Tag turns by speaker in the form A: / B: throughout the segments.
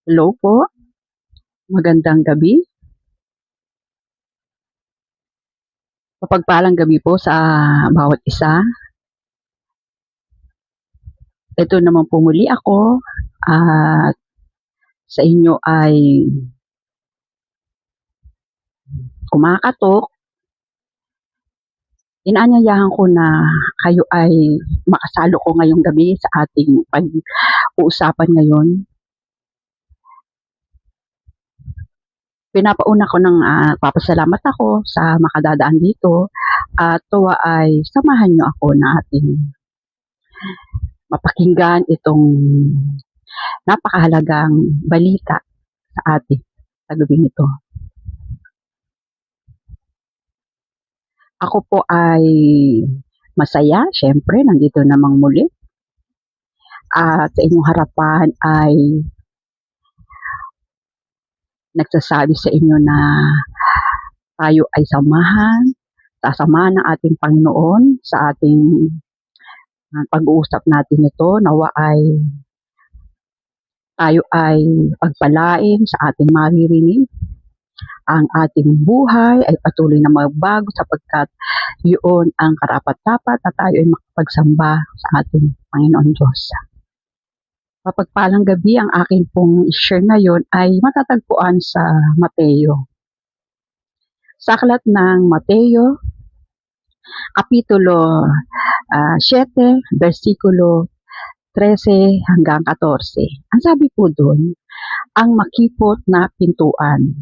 A: Hello po, magandang gabi. Mapagpalang gabi po sa bawat isa. Ito naman po muli ako at sa inyo ay kumakatok. Inaanyayahan ko na kayo ay makasalo ko ngayong gabi sa ating pag-uusapan ngayon. Pinapauna ko ng papasalamat ako sa makadadaan dito at tuwa ay samahan niyo ako na ating mapakinggan itong napakahalagang balita sa atin sa gabing ito. Ako po ay masaya, syempre, nandito namang muli. At sa inyong harapan ay nagsasabi sa inyo na tayo ay sasamahan ng ating Panginoon sa ating pag-uusap natin ito. Nawa ay tayo ay pagpalain sa ating maririnig. Ang ating buhay ay patuloy na magbago sapagkat yun ang karapat-dapat na tayo ay makapagsamba sa ating Panginoon Diyos. Mapagpalang gabi, ang akin pong i-share ngayon ay matatagpuan sa Mateo. Sa aklat ng Mateo, Kapitulo 7, versikulo 13 hanggang 14. Ang sabi po doon, ang makipot na pintuan.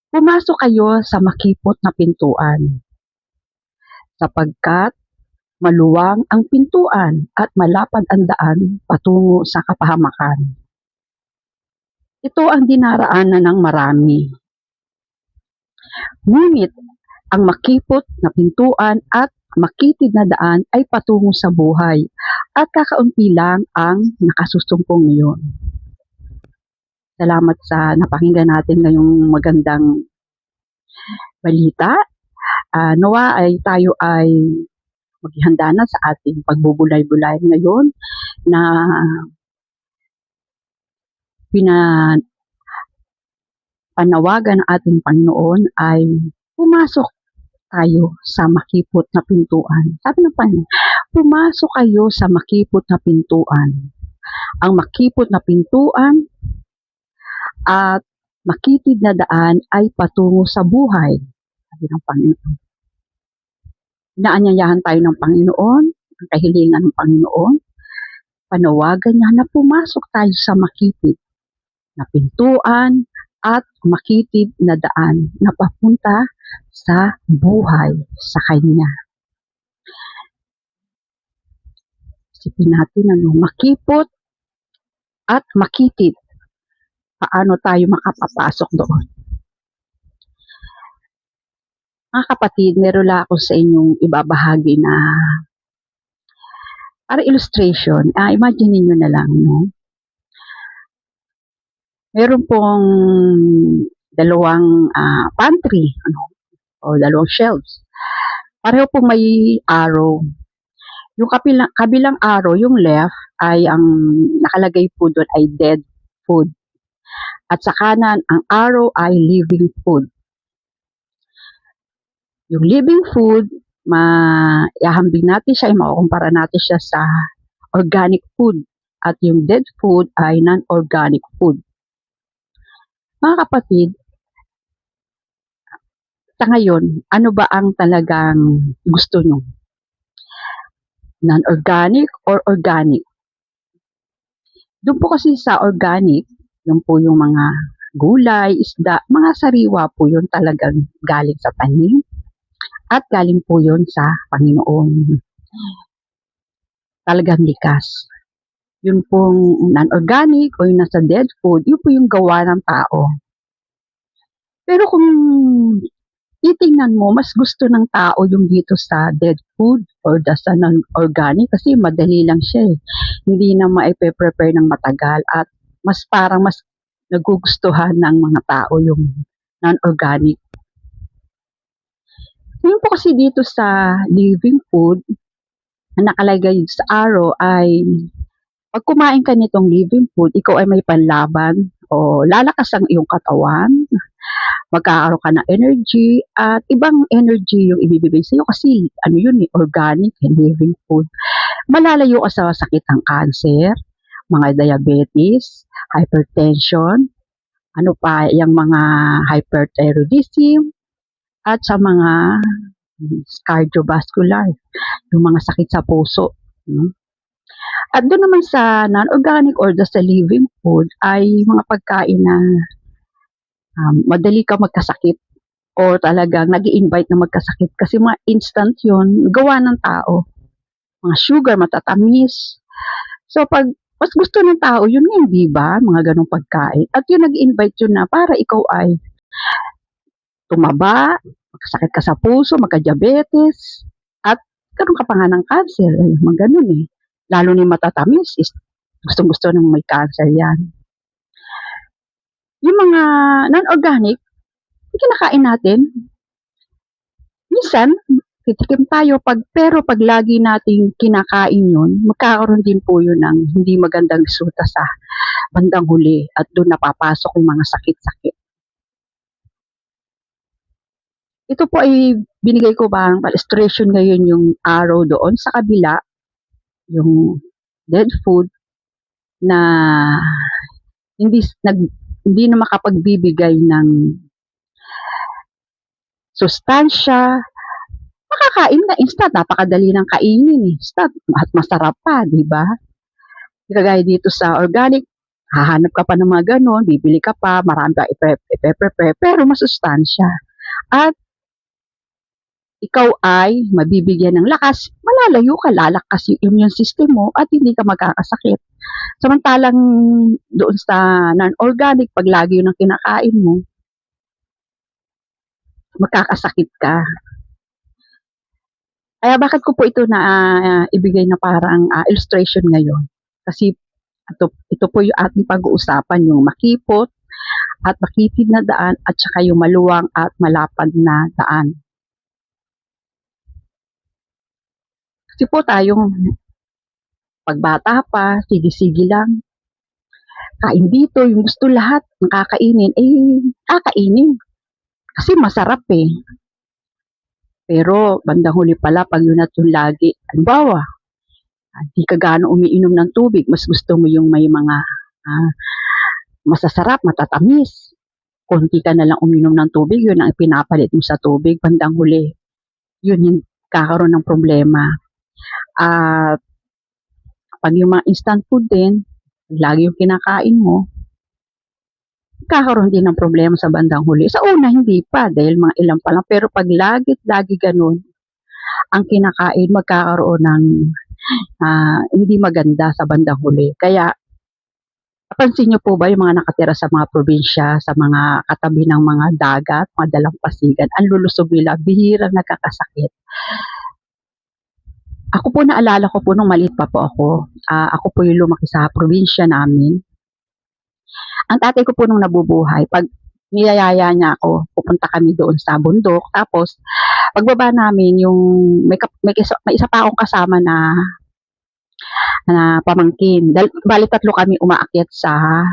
A: Pumasok kayo sa makipot na pintuan, sapagkat maluwang ang pintuan at malapad ang daan patungo sa kapahamakan. Ito ang dinaraanan ng marami. Ngunit ang makipot na pintuan at makitid na daan ay patungo sa buhay at kakaunti lang ang nakasusumpong ngayon. Salamat sa napakinggan natin ngayong magandang balita. Nawa ay tayo ay maghihanda na sa ating pagbubulay-bulay ngayon na panawagan ng ating Panginoon ay pumasok tayo sa makipot na pintuan. Sabi ng Panginoon, pumasok kayo sa makipot na pintuan. Ang makipot na pintuan at makitid na daan ay patungo sa buhay. Sabi ng Panginoon. Inaanyayahan tayo ng Panginoon, ang kahilingan ng Panginoon, panawagan niya na pumasok tayo sa makitid na pintuan at makitid na daan na papunta sa buhay sa Kanya. Isipin natin makipot at makitid. Paano tayo makapapasok doon? Mga kapatid, meron lang ako sa inyong ibabahagi na para illustration. Imagine niyo na lang, no? Meron pong dalawang pantry, o dalawang shelves. Pareho pong may arrow. Yung kabilang arrow, yung left, ay ang nakalagay po doon ay dead food. At sa kanan, ang arrow ay living food. Yung living food, maihahambing natin siya, makukumpara natin siya sa organic food. At yung dead food ay non-organic food. Mga kapatid, sa ngayon, ano ba ang talagang gusto nyo? Non-organic or organic? Doon po kasi sa organic, yun po yung mga gulay, isda, mga sariwa po yun talagang galing sa tanim at galing po yun sa Panginoon. Talagang likas. Yun pong non-organic o yung nasa dead food, yun po yung gawa ng tao. Pero kung titingnan mo, mas gusto ng tao yung dito sa dead food or sa non-organic kasi madali lang siya eh. Hindi na maipe-prepare ng matagal at mas parang mas nagugustuhan ng mga tao yung non-organic. Ngayon po kasi dito sa living food, na nakalagay sa arrow ay Pag kumain ka nitong living food, ikaw ay may panlaban o lalakas ang iyong katawan, magkakaroon ka ng energy at ibang energy yung ibibigay sa'yo kasi ano yun eh, organic and living food. Malalayo ka sa sakit ng cancer, mga diabetes, hypertension, ano pa, yung mga hyperthyroidism, at sa mga cardiovascular, yung mga sakit sa puso. No? At doon naman sa non-organic or sa living food ay mga pagkain na madali ka magkasakit o talagang nag invite na magkasakit kasi mga instant yun, gawa ng tao. Mga sugar, matatamis. So, pag mas gusto ng tao, yun nga, di ba? Mga ganong pagkain. At yun, nag-invite yun na para ikaw ay tumaba, magkasakit ka sa puso, magka-diabetes, at karoon ka pa nga ng cancer. Mga ganun eh. Lalo ni matatamis, is gustong-gusto ng may cancer yan. Yung mga non-organic, kinakain natin, minsan, titikim tayo, pero pag lagi nating kinakain yun, magkakaroon din po yun ng hindi magandang resulta sa bandang huli at doon napapasok yung mga sakit-sakit. Ito po ay binigay ko ba ang illustration ngayon yung arrow doon sa kabila, yung dead food na hindi hindi na makapagbibigay ng sustansya, makakain na instant, napakadali ng kainin eh. Instant, at masarap pa, di ba? Kagaya dito sa organic, hahanap ka pa ng mga ganon, bibili ka pa, marami ka ipe-prepare, pero masustansya. At ikaw ay mabibigyan ng lakas, malalayo ka, lalakas yung immune system mo at hindi ka magkakasakit. Samantalang doon sa non-organic, pag lagi yun ang kinakain mo, magkakasakit ka. Kaya bakit ko po ito na ibigay na parang illustration ngayon? Kasi ito po yung ating pag-uusapan, yung makipot at makitid na daan at saka yung maluwang at malapad na daan. Kasi po tayong pagbata pa, sige-sige lang, kain dito, yung gusto lahat, nakakainin, kakainin. Kasi masarap eh. Pero bandang huli pala, pag yun at yung lagi, halimbawa, hindi ka gaano umiinom ng tubig, mas gusto mo yung may mga masasarap, matatamis. Konti ka na lang uminom ng tubig, yun ang pinapalit mo sa tubig, bandang huli. Yun yung kakaroon ng problema. At pag yung mga instant food din, lagi yung kinakain mo, kakaroon din ng problema sa bandang huli. Sa una, hindi pa, dahil mga ilang pa lang. Pero pag lagi ganun, ang kinakain, magkakaroon ng hindi maganda sa bandang huli. Kaya, napansin nyo po ba yung mga nakatira sa mga probinsya, sa mga katabi ng mga dagat, mga dalampasigan, ang lulusog nila, bihirang nagkakasakit. Ako po naalala ko po nung maliit pa po ako. Ako po yung lumaki sa probinsya namin. Ang tatay ko po nung nabubuhay, pag niyayaya niya ako, pupunta kami doon sa bundok. Tapos, pagbaba namin, yung may isa pa akong kasama na pamangkin. Bali tatlo kami umaakyat sa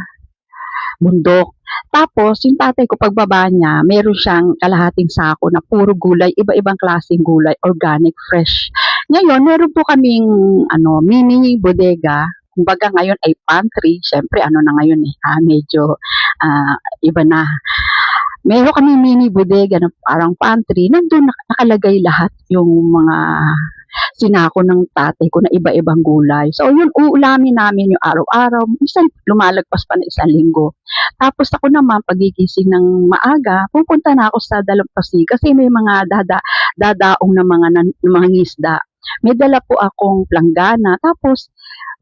A: bundok. Tapos, yung tatay ko, pagbaba niya, meron siyang kalahating sako na puro gulay, iba-ibang klaseng gulay, organic, fresh. Ngayon, meron po kaming mini bodega. Kumbaga ngayon ay pantry. Siyempre, na ngayon eh, medyo iba na. Meron kami mini bodega na parang pantry. Nandun nakalagay lahat yung mga sinako ng tatay ko na iba-ibang gulay. So, yun, uulamin namin yung araw-araw. Minsan, lumalagpas pa na isang linggo. Tapos ako naman, pagigising ng maaga, pupunta na ako sa Dalampasi kasi may mga dadaong na mga ngisda. May dala po akong planggana. Tapos,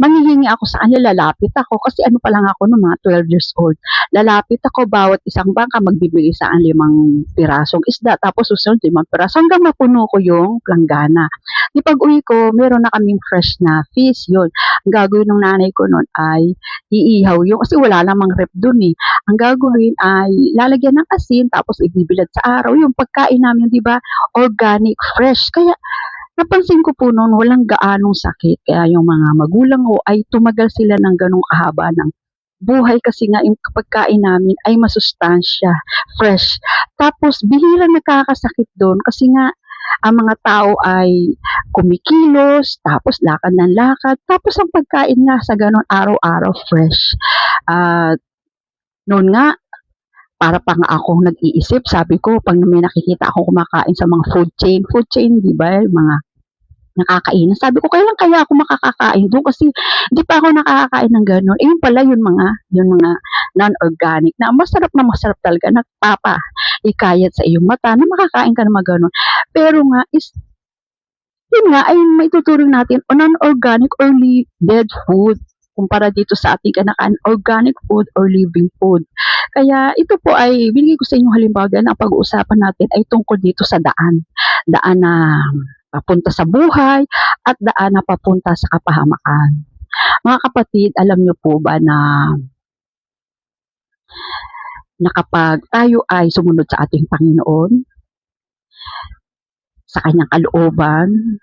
A: manghihingi ako sa kanila, lalapit ako. Kasi ano pa lang ako no, mga 12 years old. Lalapit ako, bawat isang bangka magbibigay sa akin 5 pirasong isda. Tapos susunod 5 piraso hanggang mapuno ko yung planggana. Di pag uwi ko, meron na kaming fresh na fish yun. Ang gagawin ng nanay ko nun ay iihaw yun. Kasi wala namang rep dun eh. Ang gagawin ay lalagyan ng asin tapos ibibilad sa araw. Yung pagkain namin, di ba, organic, fresh. Kaya Napansin ko po no'n walang gaanong sakit kaya yung mga magulang ko ay tumagal sila ng gano'ng kahaba ng buhay kasi nga yung pagkain namin ay masustansya, fresh. Tapos bihirang nagkakasakit do'n kasi nga ang mga tao ay kumikilos, tapos lakad ng lakad, tapos ang pagkain nga sa gano'n araw-araw fresh. At noon nga, para pa nga akong nag-iisip, sabi ko, pag may nakikita akong kumakain sa mga food chain, di ba, yung mga nakakainan. Sabi ko, kailan kaya ako makakakain doon? Kasi hindi pa ako nakakakain ng gano'n. Eh, yun pala yung mga non-organic na masarap talaga, nagpapa-hikayat sa iyong mata na makakain ka ng mga gano'n. Pero nga, yun nga, ay may tuturing natin o non-organic or dead food kumpara dito sa ating kinakain organic food or living food. Kaya ito po ay binigay ko sa inyong halimbawa dahil ang pag-uusapan natin ay tungkol dito sa daan. Daan na papunta sa buhay at daan na papunta sa kapahamakan. Mga kapatid, alam niyo po ba na kapag tayo ay sumunod sa ating Panginoon, sa kanyang kalooban,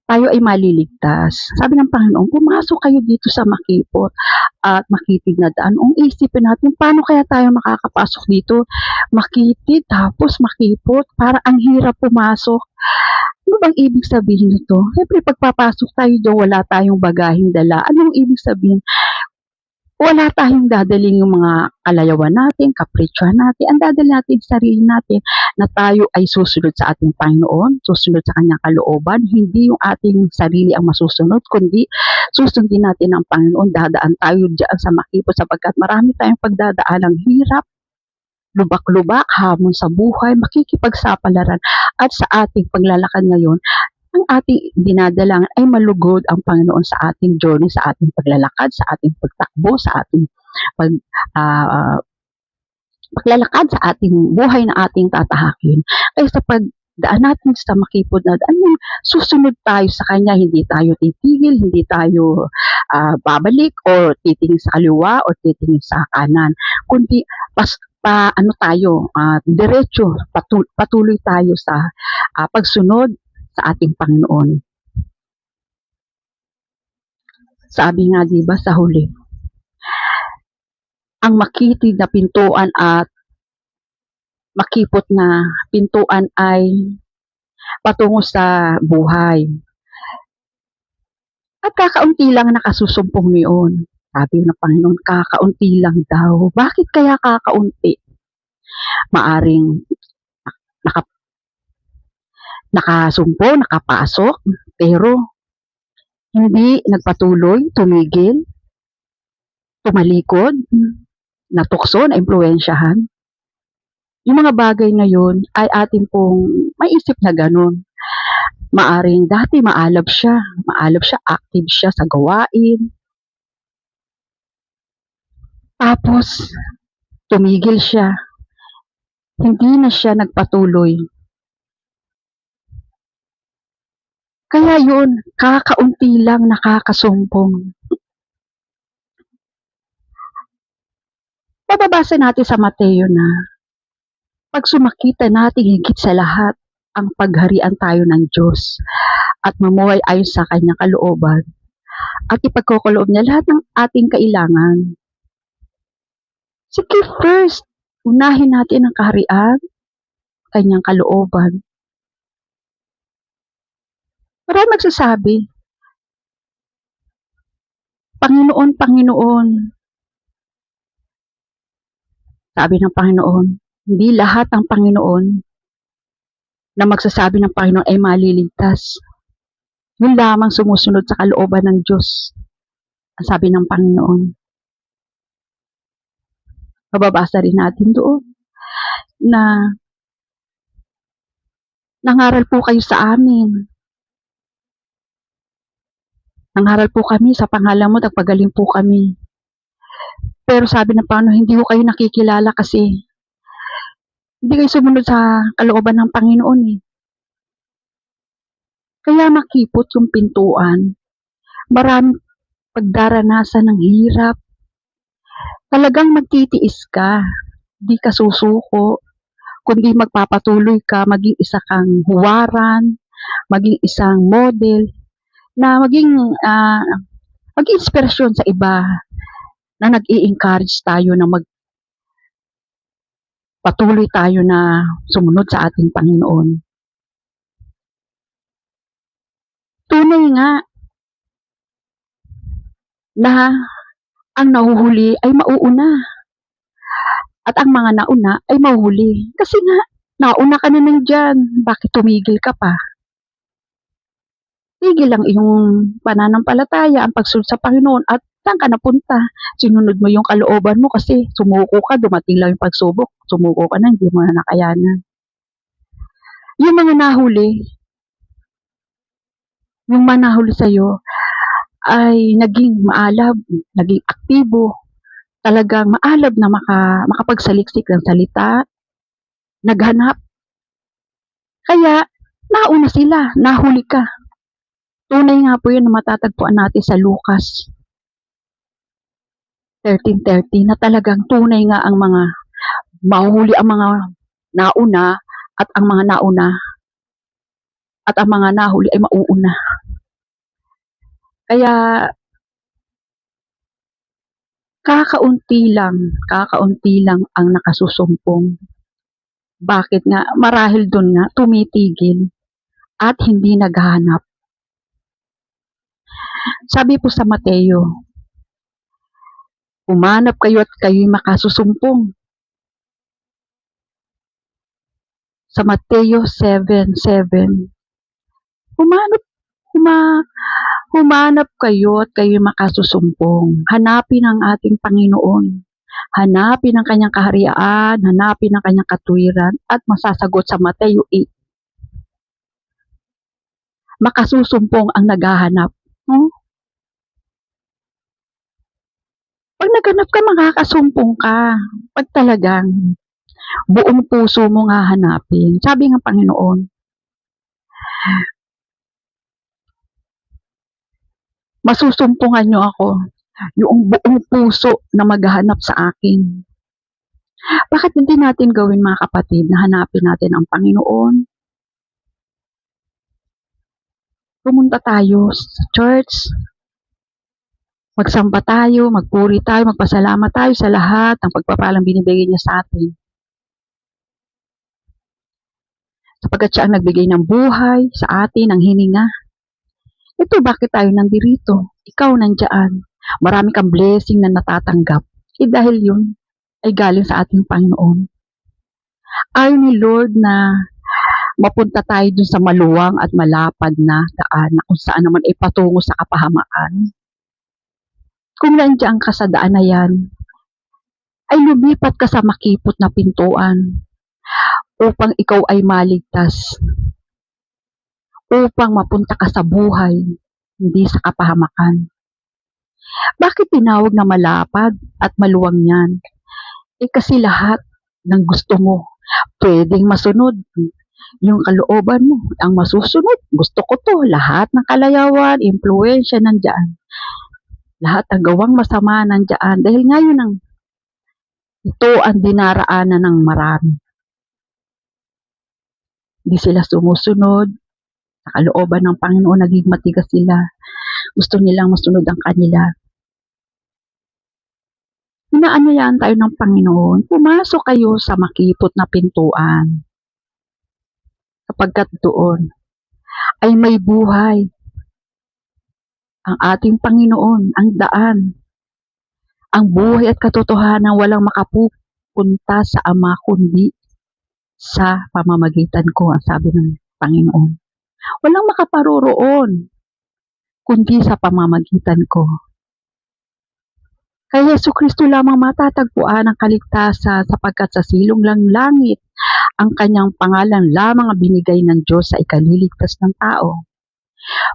A: tayo ay maliligtas. Sabi ng Panginoon, pumasok kayo dito sa makipot at makitid na daan. Kung isipin natin, paano kaya tayo makakapasok dito? Makitid, tapos makipot, para ang hirap pumasok. Ano bang ibig sabihin nito? Siyempre, pagpapasok tayo doon, wala tayong bagaheng dala. Anong ibig sabihin? Wala tayong dadaling yung mga kalayawan natin, kapritsyohan natin. Ang dadalhin natin sa sarili natin na tayo ay susunod sa ating Panginoon, susunod sa kanyang kalooban. Hindi yung ating sarili ang masusunod, kundi susundin natin ang Panginoon. Dadaan tayo diyan sa makipot sapagkat marami tayong pagdadaan ng hirap, lubak-lubak, hamon sa buhay, makikipagsapalaran at sa ating paglalakad ngayon ang ating dinadalangan ay malugod ang Panginoon sa ating journey, sa ating paglalakad, sa ating pagtakbo, sa ating pag, uh, paglalakad, sa ating buhay na ating tatahakin. Kaya sa pagdaan natin sa makipot na daan, susunod tayo sa Kanya, hindi tayo titigil, hindi tayo babalik o titingin sa kaliwa o titingin sa kanan, kundi diretso, patuloy tayo sa pagsunod sa ating Panginoon. Sabi nga 'di ba sa huli, ang makitid na pintuan at makipot na pintuan ay patungo sa buhay. At kakaunti lang nakasusumpong niyon. Sabi ng Panginoon, kakaunti lang daw. Bakit kaya kakaunti? Maaring nakasumpo, nakapasok, pero hindi nagpatuloy, tumigil, tumalikod, natukso, naimpluwensyahan. Yung mga bagay na yun ay atin pong maisip na ganun. Maaring dati maalab siya, active siya sa gawain. Tapos, tumigil siya. Hindi na siya nagpatuloy. Kaya yun, kakaunti lang nakakasumpong. Mababasa natin sa Mateo na pag sumakita natin higit sa lahat ang pagharian tayo ng Diyos at mamuhay ayon sa kanyang kalooban at ipagkukuloob niya lahat ng ating kailangan. Sige first, unahin natin ang kaharian, kanyang kalooban. Marami magsasabi, Panginoon, Panginoon. Sabi ng Panginoon, hindi lahat ng Panginoon na magsasabi ng Panginoon ay maliligtas. Yun lamang sumusunod sa kalooban ng Diyos. Ang sabi ng Panginoon. Mababasa rin natin doon na nangaral po kayo sa amin. Nangaral po kami sa pangalan mo, nagpagaling po kami. Pero sabi ng Panginoon, hindi ko kayo nakikilala kasi hindi kayo sumunod sa kalooban ng Panginoon eh. Kaya makipot yung pintuan. Maraming pagdaranasan ng hirap. Talagang magtitiis ka. Di ka susuko. Kundi magpapatuloy ka, maging isa kang huwaran, maging isang model, na maging inspirasyon sa iba, na nag-i-encourage tayo na patuloy tayo na sumunod sa ating Panginoon. Tunay nga na ang nahuhuli ay mauuna at ang mga nauna ay mahuhuli. Kasi nga, nauna ka na nandiyan, bakit tumigil ka pa? Tigil lang iyong pananampalataya, ang pagsunod sa Panginoon, at saan ka napunta? Sinunod mo yung kalooban mo kasi sumuko ka, dumating lang yung pagsubok, sumuko ka na, hindi mo na nakayanan. Yung mga nahuli sa'yo, ay naging maalab, naging aktibo, talagang maalab na makapagsaliksik ng salita, naghanap. Kaya, nauna sila, nahuli ka. Tunay nga po yun na matatagpuan natin sa Lucas 13:30 na talagang tunay nga ang mga mahuhuli ang mga nauna at ang mga nauna at ang mga nahuli ay mauuna. Kaya kakaunti lang ang nakasusumpong. Bakit nga? Marahil doon nga tumitigil at hindi naghahanap. Sabi po sa Mateo, humanap kayo at kayo'y makasusumpong. Sa Mateo 7:7, humanap kayo at kayo'y makasusumpong. Hanapin ang ating Panginoon. Hanapin ang kanyang kaharian, hanapin ang kanyang katuwiran, at masasagot sa Mateo 8. Makasusumpong ang naghahanap. Pag naghanap ka, makakasumpong ka. Pag talagang buong puso mong hahanapin. Sabi ng Panginoon, masusumpungan niyo ako, yung buong puso na maghahanap sa akin. Bakit hindi natin gawin, mga kapatid, na hanapin natin ang Panginoon? Pumunta tayo sa church, magsamba tayo, magpuri tayo, magpasalamat tayo sa lahat ng pagpapalang binibigay niya sa atin. Sapagkat siya ang nagbigay ng buhay sa atin, ng hininga. Ito, bakit tayo nandirito? Ikaw nandiyan. Marami kang blessing na natatanggap. Dahil yun ay galing sa ating Panginoon. Ayaw ni Lord na mapunta tayo dun sa maluwang at malapad na daan na kung saan naman ay patungo sa kapahamakan. Kung nandiyan ka sa daan na yan, ay lumipat ka sa makipot na pintuan upang ikaw ay maligtas, upang mapunta ka sa buhay, hindi sa kapahamakan. Bakit tinawag na malapad at maluwang yan? Kasi lahat ng gusto mo, pwedeng masunod. Yung kalooban mo, ang masusunod, gusto ko to, lahat ng kalayawan, impluensya nandyan. Lahat ng gawang masama nandyan. Dahil ngayon ito ang dinaraanan ng marami. Hindi sila sumusunod sa kalooban ng Panginoon, naging matigas sila. Gusto nilang masunod ang kanila. Inaanyayaan tayo ng Panginoon, pumasok kayo sa makipot na pintuan. Sapagkat doon ay may buhay. Ang ating Panginoon, ang daan. Ang buhay at katotohanan walang makapupunta sa Ama kundi sa pamamagitan ko, ang sabi ng Panginoon. Walang makaparoroon kundi sa pamamagitan ko. Kay Jesucristo lamang matatagpuan ang kaligtasan, sapagkat sa silong lang langit ang kanyang pangalan lamang ang binigay ng Diyos sa ikaliligtas ng tao.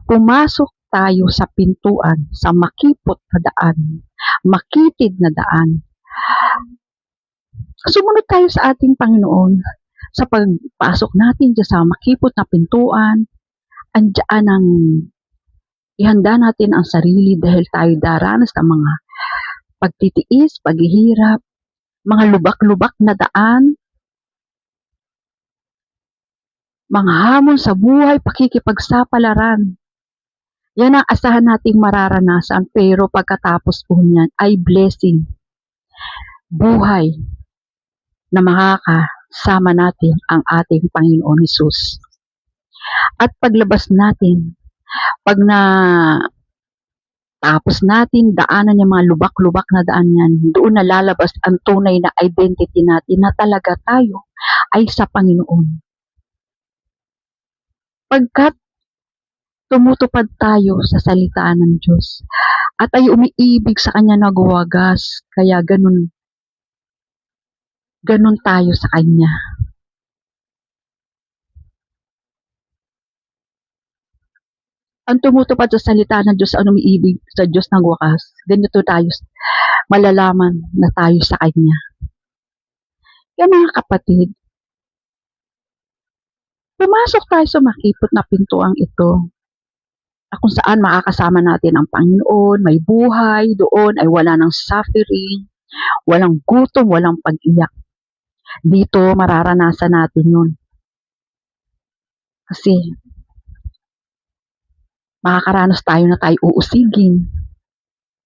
A: Pumasok tayo sa pintuan, sa makipot na daan, makitid na daan. Sumunod tayo sa ating Panginoon. Sa pagpasok natin dyan sa makipot na pintuan, andyan ang ihanda natin ang sarili dahil tayo daranas ng mga pagtitiis, paghihirap, mga lubak-lubak na daan. mga hamon sa buhay, pakikipagsapalaran. Yan ang asahan nating mararanasan, pero pagkatapos po niyan ay blessing, buhay na makakasama natin ang ating Panginoon Hesus. At paglabas natin, pag na tapos natin daanan yung mga lubak-lubak na daan yan, doon na lalabas ang tunay na identity natin na talaga tayo ay sa Panginoon. Pagkat tumutupad tayo sa salita ng Diyos at ay umiibig sa Kanya na guwagas, kaya ganun tayo sa Kanya. Ang tumutupad sa salita ng Diyos, ang umiibig sa Diyos ng wakas, ganito tayo, malalaman na tayo sa Kanya. Kaya mga kapatid, pumasok tayo sa makipot na pintuang ito, na kung saan makakasama natin ang Panginoon, may buhay, doon ay wala ng suffering, walang gutom, walang pag-iyak. Dito mararanasan natin yun. Kasi makakaranas tayo na tayo uusigin,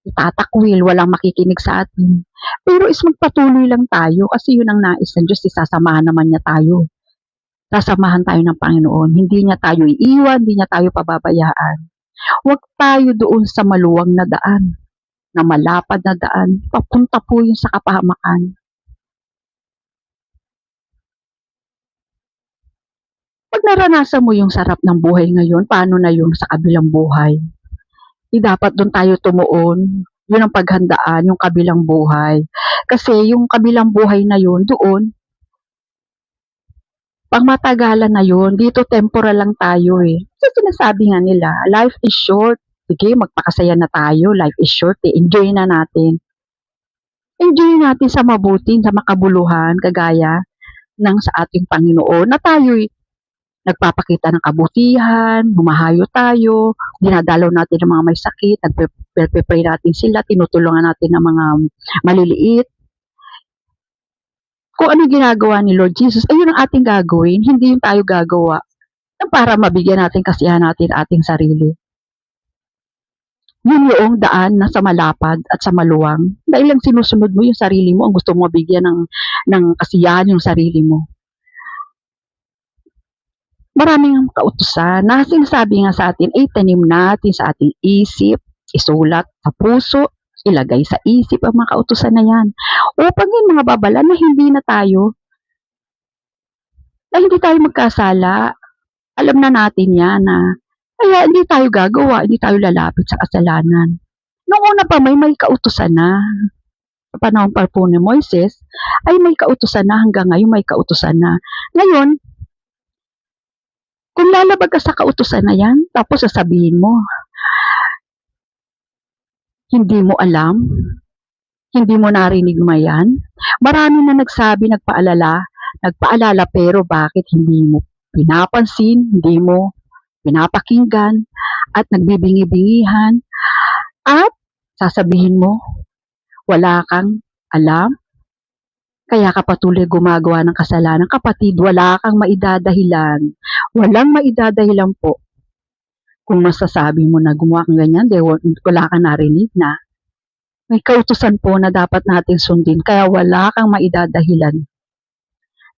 A: itatakwil, walang makikinig sa atin. Pero magpatuloy lang tayo kasi yun ang nais ng Diyos, isasamahan naman niya tayo. Sasamahan tayo ng Panginoon. Hindi niya tayo iiwan, hindi niya tayo pababayaan. Huwag tayo doon sa maluwang na daan, na malapad na daan. Papunta po yun sa kapahamakan. Pag naranasan mo yung sarap ng buhay ngayon, paano na yung sa kabilang buhay? Dapat doon tayo tumuon. Yun ang paghandaan, yung kabilang buhay. Kasi yung kabilang buhay na yun, doon, pang matagalan na yun, dito temporal lang tayo eh. Kasi sinasabi nga nila, life is short. Sige, magpakasaya na tayo. Life is short eh. Enjoy na natin. Enjoy natin sa mabuti, sa makabuluhan, kagaya ng sa ating Panginoon na tayo'y nagpapakita ng kabutihan, humahayo tayo, dinadalaw natin ng mga may sakit, nagpe-pray natin sila, tinutulungan natin ng mga maliliit. Kung ano ginagawa ni Lord Jesus, ayun ang ating gagawin, hindi yung tayo gagawa para mabigyan natin kasiyahan natin ating sarili. Yun yung daan na sa malapad at sa maluwang. Dahil lang sinusunod mo yung sarili mo, ang gusto mo mabigyan ng kasiyahan yung sarili mo. Maraming kautusan na sinasabi nga sa atin, ay tanim natin sa ating isip, isulat sa puso, ilagay sa isip ang mga kautusan na yan. Upang yung mga babala na hindi tayo magkasala, alam na natin yan na kaya hindi tayo gagawa, hindi tayo lalapit sa kasalanan. Noong una pa may kautusan na. Sa panahon pa po ni Moises, ay may kautusan na, hanggang ngayon may kautusan na. Ngayon, kung lalabag ka sa kautusan na yan, tapos sasabihin mo, hindi mo alam, hindi mo narinig mo yan. Marami na nagsabi, nagpaalala, pero bakit hindi mo pinapansin, hindi mo pinapakinggan, at nagbibingi-bingihan, at sasabihin mo, wala kang alam, kaya ka patuloy gumagawa ng kasalanan. Kapatid, wala kang maidadahilan. Walang maidadahilan po kung masasabi mo na gumawa kang ganyan, dahil wala kang narinig na. May kautusan po na dapat natin sundin, kaya wala kang maidadahilan.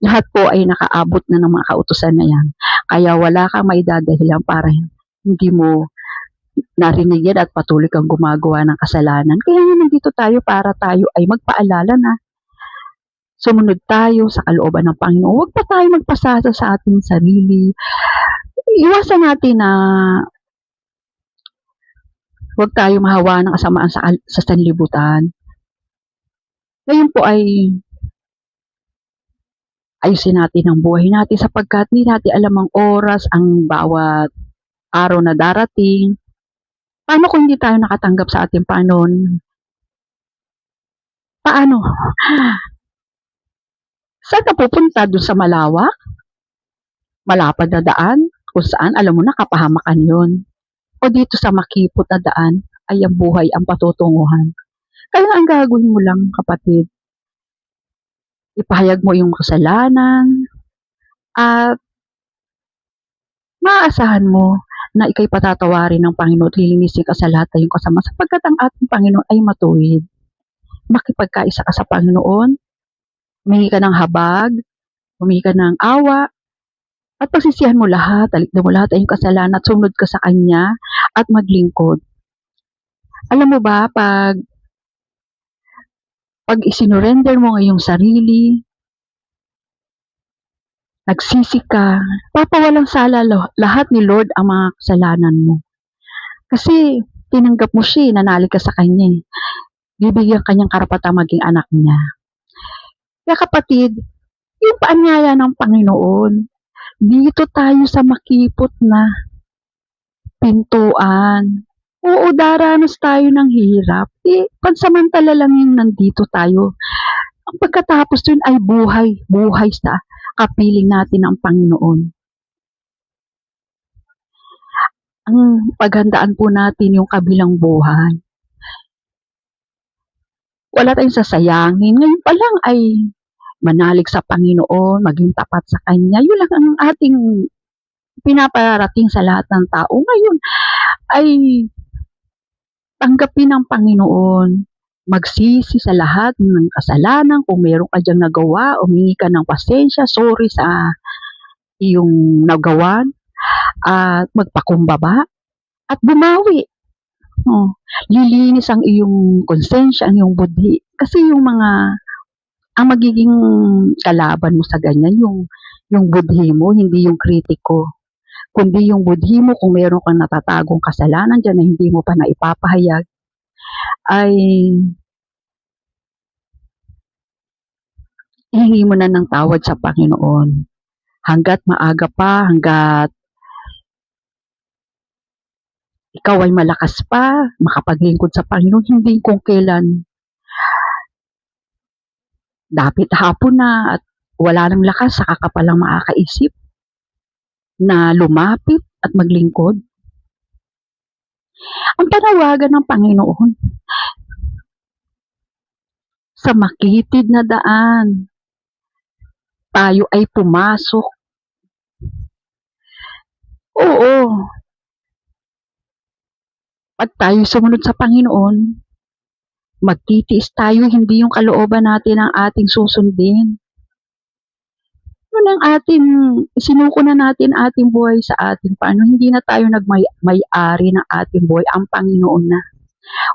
A: Lahat po ay nakaabot na ng mga kautusan na yan. Kaya wala kang maidadahilan para hindi mo narinig yan at patuloy kang gumagawa ng kasalanan. Kaya nga nandito tayo para tayo ay magpaalala na sumunod tayo sa kalooban ng Panginoon. Huwag pa tayo magpasasa sa ating sarili. Iwasan natin na huwag tayo mahawa ng kasamaan sa sanlibutan. Ngayon po ay ayusin natin ang buhay natin sapagkat hindi natin alam ang oras, ang bawat araw na darating. Paano kung hindi tayo nakatanggap sa ating Panginoon? Paano? Saan ka pupunta? Doon sa malawak? Malapad na daan? Kung saan, alam mo na, kapahamakan yun. O dito sa makipot na daan, ay ang buhay ang patutunguhan. Kaya ang gagawin mo lang, kapatid, ipahayag mo yung kasalanan, at maaasahan mo na ika'y patatawarin ng Panginoon at lilinisin ka sa lahat ng iyong kasama sapagkat ang ating Panginoon ay matuwid. Makipagkaisa ka sa Panginoon, humingi ka ng habag, humingi ka ng awa, at pagsisihan mo lahat, talikdan mo lahat ang iyong kasalanan at sumunod ka sa Kanya at maglingkod. Alam mo ba, pag isinurrender mo ang iyong sarili, nagsisi ka, papawalang sala lahat ni Lord ang mga kasalanan mo. Kasi tinanggap mo siya, nanalig ka sa Kanya. Bibigyan Kanyang karapatang maging anak niya. Kaya kapatid, yung paanyaya ng Panginoon, dito tayo sa makipot na pintuan. Oo, daranas tayo ng hirap. Pansamantala lang yung nandito tayo. Ang pagkatapos dun ay buhay sa kapiling natin ng Panginoon. Ang paghandaan po natin yung kabilang buhay. Wala tayong sasayangin. Ngayon pa lang ay manalig sa Panginoon, maging tapat sa Kanya. Yun lang ang ating pinaparating sa lahat ng tao. Ngayon ay tanggapin ng Panginoon, magsisi sa lahat ng kasalanan. Kung meron ka diyang nagawa, humingi ka ng pasensya, sorry sa iyong nagawa, at magpakumbaba at bumawi. Lilinis ang iyong konsensya, ang iyong budhi. Kasi ang magiging kalaban mo sa ganyan, yung budhi mo, hindi yung kritiko. Kundi yung budhi mo, kung meron kang natatagong kasalanan dyan na hindi mo pa naipapahayag, ay hihingi mo na ng tawad sa Panginoon. Hanggat maaga pa, hanggat ikaw ay malakas pa, makapaglingkod sa Panginoon, hindi kung kailan dapit hapon na at wala nang lakas, saka ka palang makakaisip na lumapit at maglingkod. Ang panawagan ng Panginoon, sa makitid na daan, tayo ay pumasok. Oo, pag tayo sumunod sa Panginoon, magtitiis tayo, hindi yung kalooban natin ang ating susundin. Yun ang sinuko na natin ating buhay sa ating Panginoon. Hindi na tayo nagmay-ari ng ating buhay, ang Panginoon na.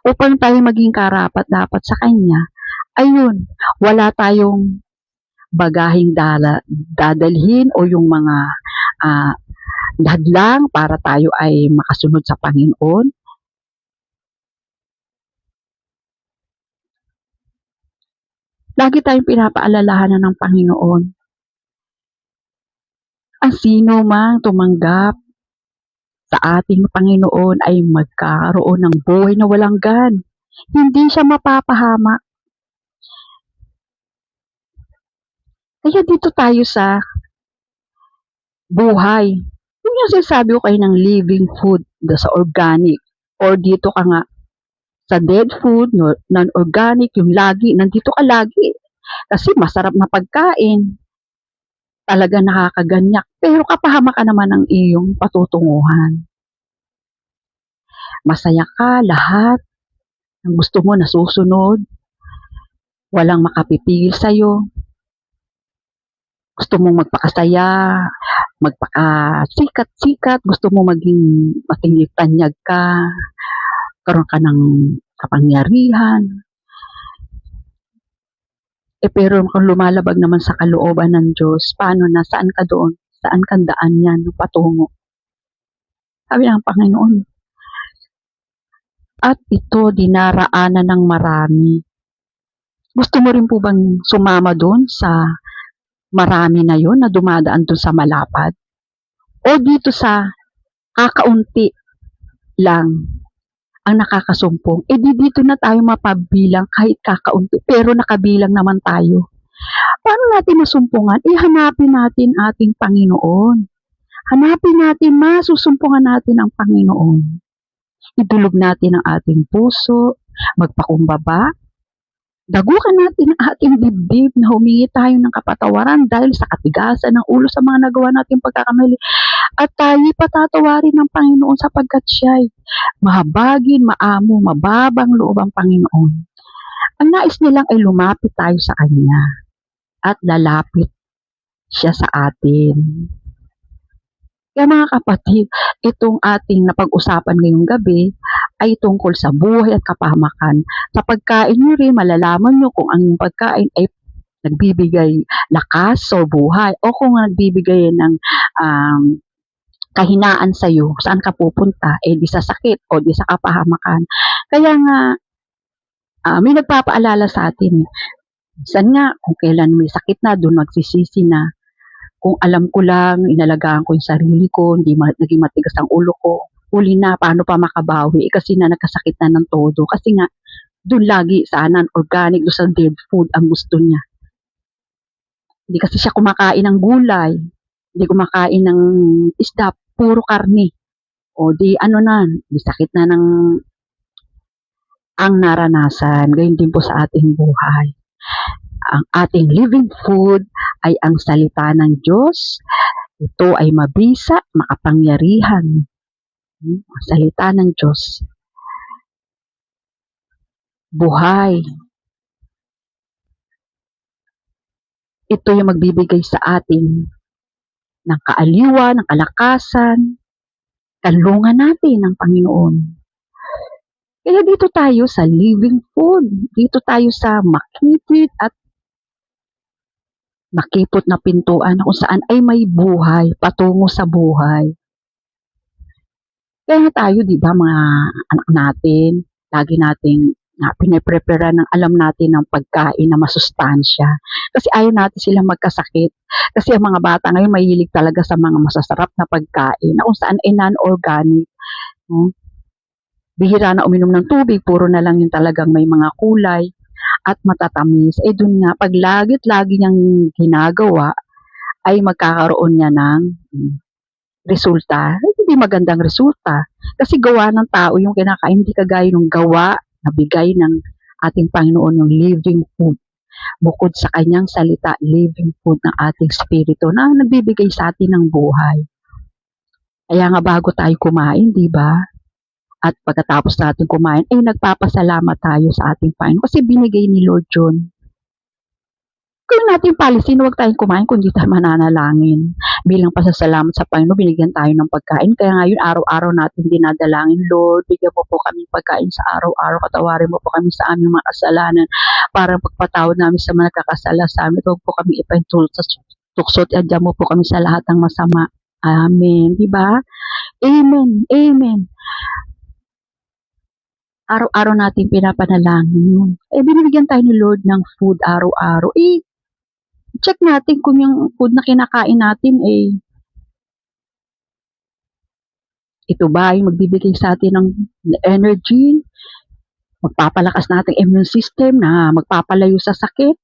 A: Upang tayo maging karapat-dapat sa Kanya, ayun, wala tayong bagahing dadalhin o yung mga hadlang para tayo ay makasunod sa Panginoon. Lagi tayong pinapaalalahanan ng Panginoon. Ang sino mang tumanggap sa ating Panginoon ay magkaroon ng buhay na walang gan. Hindi siya mapapahamak. Kaya dito tayo sa buhay. Yung sinasabi ko kayo ng living food, sa organic. Or dito ka nga sa dead food, non-organic, yung lagi, nandito ka lagi. Kasi masarap na pagkain. Talaga nakakaganyak. Pero kapahama ka naman ng iyong patutunguhan. Masaya ka, lahat. Ang gusto mo nasusunod. Walang makapipigil sa'yo. Gusto mong magpakasaya, magpakasikat-sikat, gusto mo maging matingit-tanyag ka, karoon ka ng kapangyarihan. Pero kung lumalabag naman sa kalooban ng Diyos, paano na? Saan ka doon? Saan kang daan yan patungo? Sabi ng Panginoon. At ito dinaraanan ng marami. Gusto mo rin po bang sumama doon sa marami na yon na dumadaan doon sa malapad? O dito sa kakaunti lang ang nakakasumpong? Dito na tayo mapabilang kahit kakaunti, pero nakabilang naman tayo. Paano natin masumpungan? Hanapin natin ating Panginoon. Hanapin natin, masusumpungan natin ang Panginoon. Idulog natin ang ating puso, magpakumbaba. Dagukan natin ang ating dibdib na humingi tayo ng kapatawaran dahil sa katigasan ng ulo sa mga nagawa nating pagkakamali. At tayo'y patatawarin ng Panginoon sapagkat siya'y mahabagin, maamo, mababang loob ang Panginoon. Ang nais nilang ay lumapit tayo sa Kanya at lalapit siya sa atin. Kaya mga kapatid, itong ating napag-usapan ngayong gabi ay tungkol sa buhay at kapahamakan. Sa pagkain nyo rin, malalaman nyo kung ang pagkain ay nagbibigay lakas o buhay o kung nagbibigay ng kahinaan sa iyo, saan ka pupunta, di sa sakit o di sa kapahamakan. Kaya nga, may nagpapaalala sa atin. Minsan nga, kung kailan may sakit na, doon magsisisi na. Kung alam ko lang, inalagaan ko yung sarili ko, hindi naging matigas ang ulo ko, huli na, paano pa makabawi? Kasi na nagkasakit na ng todo. Kasi nga, doon lagi sana organic, doon sa dead food ang gusto niya. Hindi kasi siya kumakain ng gulay, hindi kumakain ng isda, puro karne. O di di sakit na ng ang naranasan. Gayon din po sa ating buhay. Ang ating living food ay ang salita ng Diyos. Ito ay mabisa, makapangyarihan. Ang salita ng Diyos. Buhay. Ito yung magbibigay sa atin ng kaaliwan, ng kalakasan, kanlungan natin ng Panginoon. Kaya dito tayo sa living food. Dito tayo sa makitid at makipot na pintuan kung saan ay may buhay, patungo sa buhay. Kaya tayo, di ba, mga anak natin, lagi nating piniprepare ng alam natin ng pagkain na masustansya. Kasi ayaw natin silang magkasakit. Kasi ang mga bata ngayon mahilig talaga sa mga masasarap na pagkain na kung saan ay non-organic. Bihira na uminom ng tubig, puro na lang yung talagang may mga kulay at matatamis. Dun nga, pag lagi niyang ginagawa, ay magkakaroon niya ng resulta. Hindi magandang resulta. Kasi gawa ng tao yung kinakain, hindi kagaya ng gawa na bigay ng ating Panginoon yung living food. Bukod sa kanyang salita, living food ng ating spirito na nagbibigay sa atin ng buhay. Kaya nga bago tayo kumain, di ba? At pagkatapos natin kumain, nagpapasalamat tayo sa ating Panginoon kasi binigay ni Lord John. Kung natin policy na huwag tayong kumain kung di tayo mananalangin. Bilang pasasalamat sa Panginoon, binigyan tayo ng pagkain. Kaya ngayon, araw-araw natin dinadalangin, Lord, bigyan mo po kami pagkain sa araw-araw. Patawarin mo po kami sa aming mga kasalanan. Para pagpatawad namin sa mga nakakasala sa amin. Huwag po kami ipahintulot sa tuksot. Adyan mo po kami sa lahat ng masama. Amen. Diba? Amen. Amen. Araw-araw natin pinapanalangin yun. Binibigyan tayo ni Lord ng food araw-araw. Check natin kung yung food na kinakain natin ito ba ay magbibigay sa atin ng energy, magpapalakas natin immune system na magpapalayo sa sakit.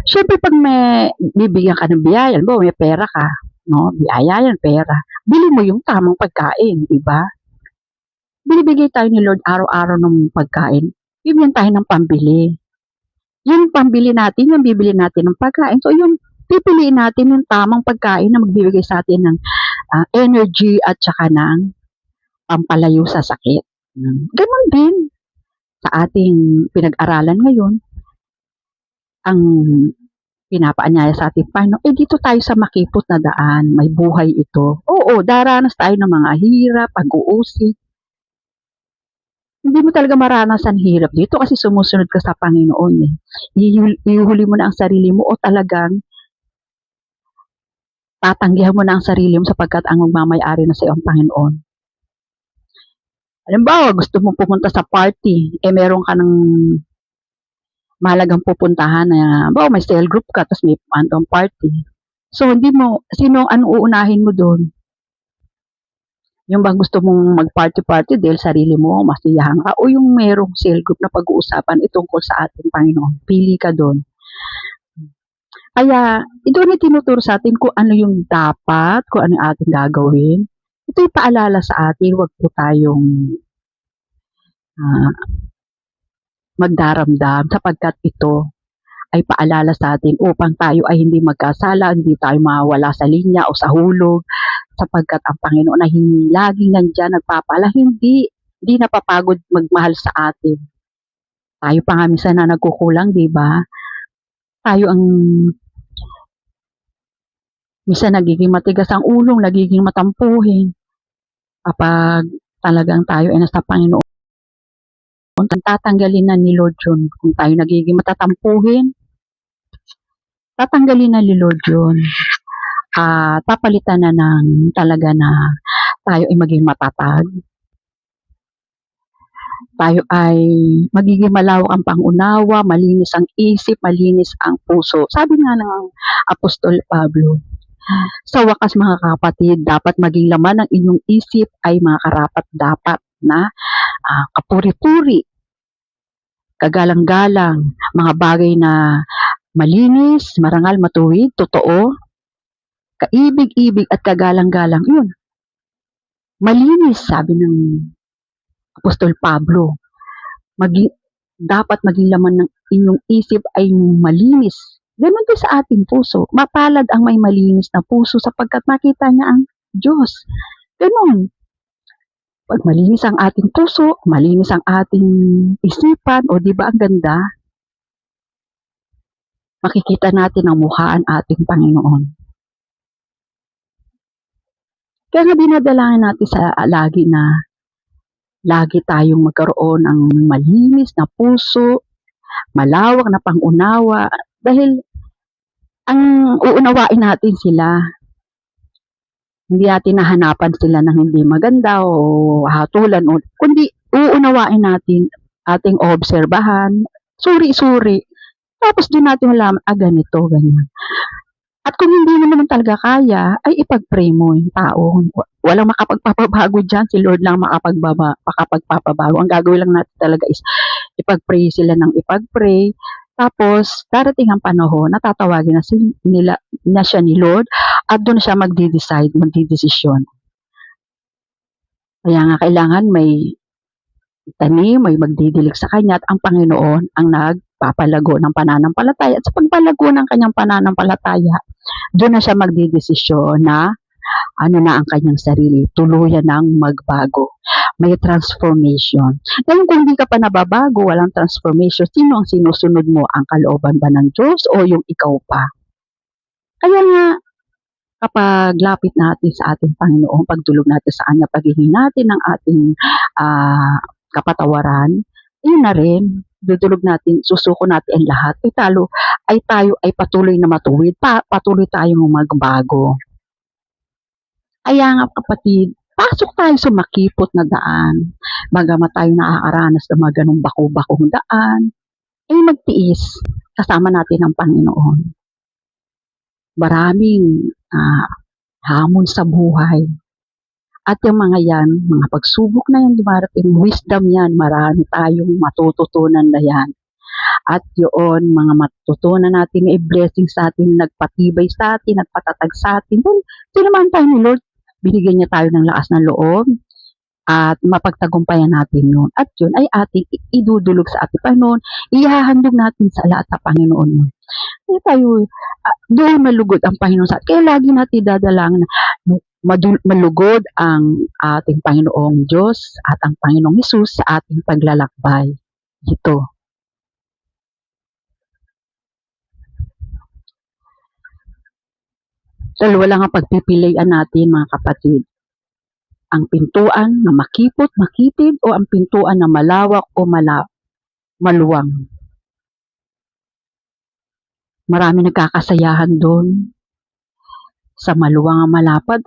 A: Siyempre pag may bibigyan ka ng biyaya, may pera ka, no? Biyaya yan, pera. Bili mo yung tamang pagkain, di ba? Binibigay tayo ni Lord araw-araw ng pagkain. Bibigyan tayo ng pambili. Yung pambili natin, yung bibili natin ng pagkain. So, yung pipiliin natin yung tamang pagkain na magbibigay sa atin ng energy at saka ng pampalayo sa sakit. Ganon din sa ating pinag-aralan ngayon. Ang pinapaanyaya sa ating Panginoon, dito tayo sa makipot na daan, may buhay ito. Oo, daranas tayo ng mga hirap, pag-uusig. Hindi mo talaga maranasan hirap dito kasi sumusunod ka sa Panginoon. Ihuli mo na ang sarili mo o talagang tatanggihan mo na ang sarili mo sapagkat ang magmamayari na sa iyo ang Panginoon. Halimbawa, gusto mo pumunta sa party, meron ka ng mahalagang pupuntahan na, may cell group ka, tapos may andong party. So, sino ang uunahin mo doon? Yung bang gusto mong mag-party-party dahil sarili mo, masiyahan ka, o yung merong cell group na pag-uusapan itungkol sa ating Panginoon. Pili ka doon. Kaya, ito na tinuturo sa atin kung ano yung dapat, kung ano yung ating gagawin. Ito yung paalala sa atin, huwag po tayong magdaramdam sapagkat ito ay paalala sa atin upang tayo ay hindi magkasala, hindi tayo mawala sa linya o sa hulog, sapagkat ang Panginoon ay laging nandiyan nagpapala, hindi napapagod magmahal sa atin. Tayo pa nga minsan na nagkukulang, di ba? Tayo ang minsan nagiging matigas ang ulong, nagiging matampuhin. Kapag talagang tayo ay nasa Panginoon, tatanggalin na ni Lord yun. Kung tayo nagiging matatampuhin, tatanggalin na ni Lord yun. Papalitan na ng talaga na tayo ay maging matatag. Tayo ay magiging malawak ang pangunawa, malinis ang isip, malinis ang puso. Sabi nga ng Apostol Pablo, sa wakas mga kapatid, dapat maging laman ng inyong isip ay mga karapat-dapat na kapuri-puri, kagalang-galang, mga bagay na malinis, marangal, matuwid, totoo, kaibig-ibig at kagalang-galang. Yun, malinis, sabi ng Apostol Pablo. Dapat maging laman ng inyong isip ay malinis. Ganon din sa ating puso. Mapalad ang may malinis na puso sapagkat makita niya ang Diyos. Ganon. Pag malinis ang ating puso, malinis ang ating isipan, o di ba ang ganda? Makikita natin ang mukha ang ating Panginoon. Kaya nga dinadalangin natin sa lagi tayong magkaroon ng malinis na puso, malawak na pangunawa, dahil ang uunawain natin sila. Hindi natin nahanapan sila ng hindi maganda o hatulan, kundi uunawain natin, ating obserbahan, suri-suri. Tapos doon natin malaman, ganito, ganyan. At kung hindi mo naman talaga kaya, ay ipag-pray mo yung tao. Walang makapagpapabago dyan. Si Lord lang makapagpapabago. Ang gagawin lang natin talaga is ipag-pray sila ng ipag-pray. Tapos, darating ang panahon, natatawagin na siya ni Lord at doon siya magdidesisyon. Kaya nga kailangan may tanim, may magdidilig sa kanya at ang Panginoon ang nagpapalago ng pananampalataya. At sa pagpalago ng kanyang pananampalataya, doon na siya magdidesisyon na ano na ang kanyang sarili, tuluyan ng magbago. May transformation. Ngayon kung hindi ka pa nababago, walang transformation, sino ang sinusunod mo? Ang kalooban ba ng Diyos o yung ikaw pa? Kaya nga, kapag lapit natin sa ating Panginoon, pagdulog natin sa Kanya, paghihingi natin ng ating kapatawaran, yun na rin, dudulog natin, susuko natin ang lahat, tayo ay patuloy na matuwid, patuloy tayong magbago. Kaya nga kapatid, pasok tayo sa makipot na daan. Bagamat tayo nakakaranas ng mga ganong bako-bakong daan, ay magtiis, kasama natin ang Panginoon. Maraming hamon sa buhay. At yung mga yan, mga pagsubok na yan, dumarating, wisdom yan, marami tayong matututunan na yan. At yun, mga matutunan natin ay blessing sa atin, nagpatibay sa atin, nagpatatag sa atin. Then, sinaman tayo ni Lord, binigyan niya tayo ng lakas ng loob at mapagtagumpayan natin yun. At yun ay ating idudulog sa ating Panginoon, ihahandog natin sa lahat sa Panginoon. Kaya tayo, doon malugod ang Panginoon sa atin. Kaya lagi natin dadalangin na malugod ang ating Panginoong Diyos at ang Panginoong Hesus sa ating paglalakbay. Ito. Dalawa lang ang pagpipilian natin, mga kapatid. Ang pintuan na makipot, makitid, o ang pintuan na malawak o maluwang. Marami nagkakasayahan doon. Sa maluwang ang malapad,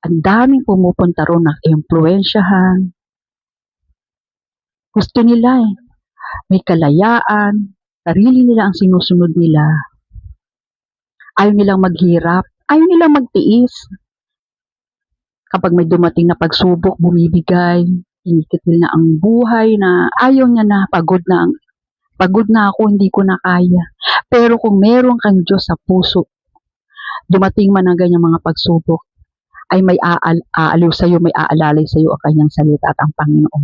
A: ang daming pumupunta roon ng impluensyahan. Gusto nila may kalayaan, sarili nila ang sinusunod nila. Ayaw nilang maghirap, ayaw nilang magtiis. Kapag may dumating na pagsubok, bumibigay, inikitil na ang buhay na ayaw niya na, pagod na ako, hindi ko na kaya. Pero kung meron kang Diyos sa puso, dumating man ang ganyang mga pagsubok, ay may aaliw sa iyo, may aalalay sa iyo ang kanyang salita at ang Panginoon.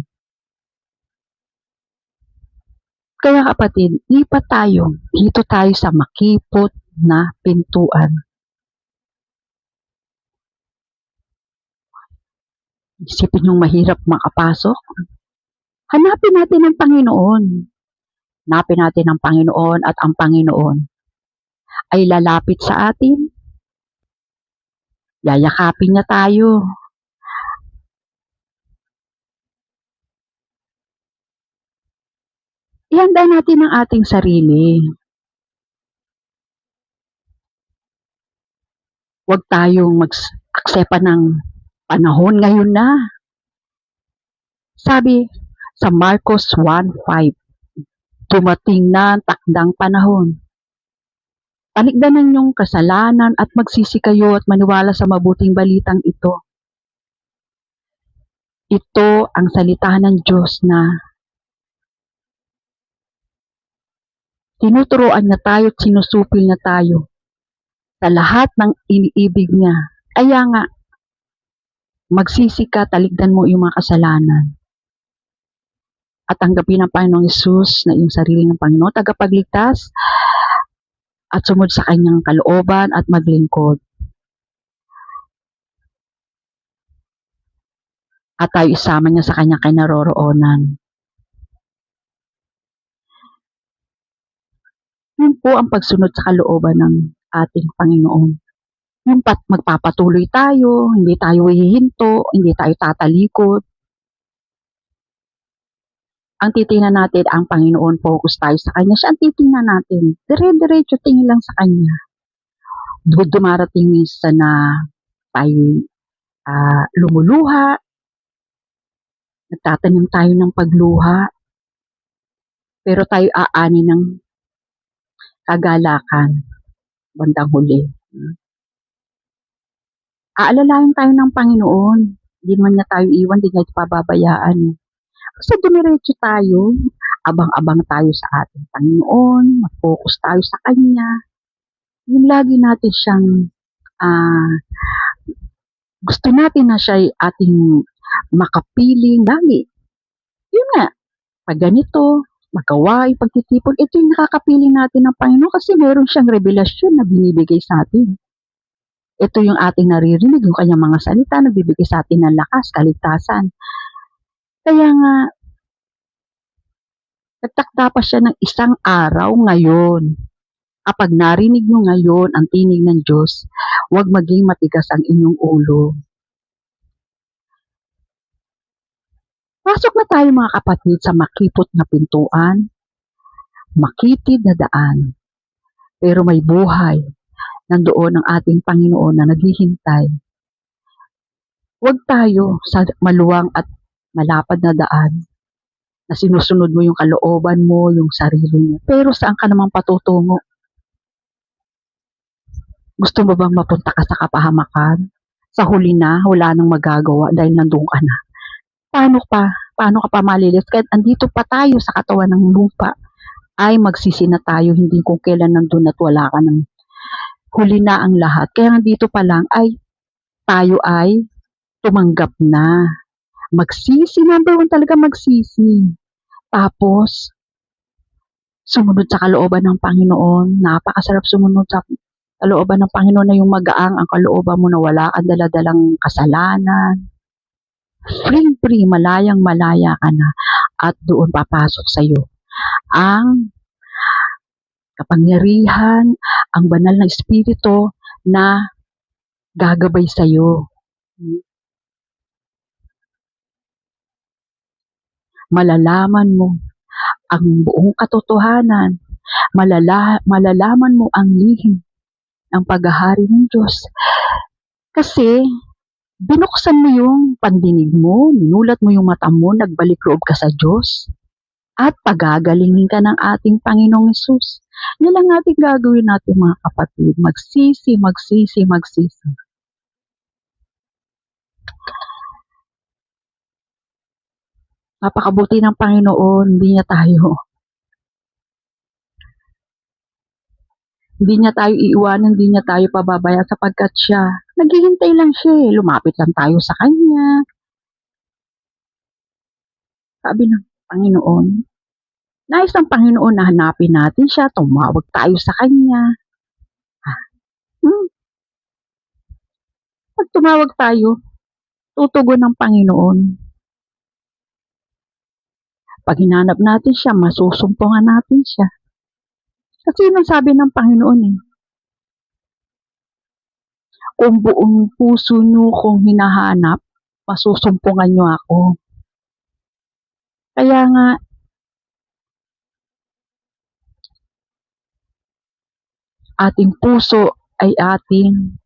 A: Kaya kapatid, lipat tayo. Dito tayo sa makipot na pintuan. Isipin yung mahirap makapasok. Hanapin natin ang Panginoon. Hanapin natin ang Panginoon at ang Panginoon ay lalapit sa atin. Yayakapin niya tayo. Ihanda natin ang ating sarili. Huwag tayong mag-aksepa ng panahon ngayon na. Sabi sa Marcos 1:5, dumating na ang takdang panahon. Talikdan ng inyong kasalanan at magsisi kayo at maniwala sa mabuting balitang ito. Ito ang salita ng Diyos na tinuturuan niya tayo at sinusupil niya tayo sa lahat ng iniibig niya. Kaya nga, magsisi ka, talikdan mo yung mga kasalanan. At tanggapin ng Panginoong Hesus na yung sarili ng Panginoon, tagapagligtas, at sumunod sa kanyang kalooban at maglingkod. At tayo isama niya sa kanyang kinaroroonan. Yun po ang pagsunod sa kalooban ng ating Panginoon. Yung magpapatuloy tayo, hindi tayo hihinto, hindi tayo tatalikod. Ang titingnan natin ang Panginoon, focus tayo sa Kanya. Siya ang titingnan natin. Dire-diretso tingin lang sa Kanya. Dumarating minsan na tayo lumuluha, nagtatanim tayo ng pagluha, pero tayo aani ng kagalakan bandang huli. Aalalayan tayo ng Panginoon. Hindi naman niya tayo iwan, hindi niya pababayaan. Basta dumiretso tayo, abang-abang tayo sa ating Panginoon, mag-focus tayo sa Kanya. Yung lagi natin siyang gusto natin na siya ating makapiling lagi. Yun nga, pag ganito, magawain, pagtitipon, ito yung nakakapiling natin ng Panginoon kasi meron siyang revelasyon na binibigay sa atin. Ito yung ating naririnig, yung kanyang mga salita, nagbibigay sa atin ng lakas, kaligtasan. Kaya nga, nagtakda pa siya ng isang araw ngayon. Kapag narinig nyo ngayon ang tinig ng Diyos, huwag maging matigas ang inyong ulo. Pasok na tayo mga kapatid sa makipot na pintuan, makitid na daan. Pero may buhay. Nandoon ang ating Panginoon na naghihintay. Huwag tayo sa maluwang at malapad na daan na sinusunod mo yung kalooban mo, yung sarili mo. Pero saan ka naman patutungo? Gusto mo bang mapunta ka sa kapahamakan? Sa huli na, wala nang magagawa dahil nandun ka na. Paano ka pa malilis? Kahit andito pa tayo sa katawan ng lupa, ay magsisi na tayo, hindi kung kailan nandun at wala ka nang huli na ang lahat. Kaya dito pa lang ay tayo ay tumanggap na. Magsisi, number one talaga magsisi. Tapos, sumunod sa kalooban ng Panginoon. Napakasarap sumunod sa kalooban ng Panginoon na yung magaang ang kalooban mo na wala kang daladalang kasalanan. Free, malayang-malaya ka na. At doon papasok sa iyo ang kapangyarihan, ang banal na espiritu na gagabay sa iyo. Malalaman mo ang buong katotohanan. Malalaman mo ang lihim ng paghahari ng Diyos. Kasi, binuksan mo yung pandinig mo, minulat mo yung mata mo, nagbalik loob ka sa Diyos, at pagagalingin ka ng ating Panginoong Hesus. Yan lang ating gagawin natin mga kapatid. Magsisi. Napakabuti ng Panginoon, hindi niya tayo iiwanan, hindi niya tayo pababayaan sapagkat siya, naghihintay lang siya lumapit lang tayo sa Kanya. Sabi ng Panginoon, Nais ng Panginoon na hanapin natin siya, tumawag tayo sa Kanya. Pag tumawag tayo, tutugon ng Panginoon. Pag hinanap natin siya, masusumpungan natin siya. Kasi yun ang sabi ng Panginoon eh. Kung buong puso nyo kong hinahanap, masusumpungan nyo ako. Kaya nga, ating puso ay ating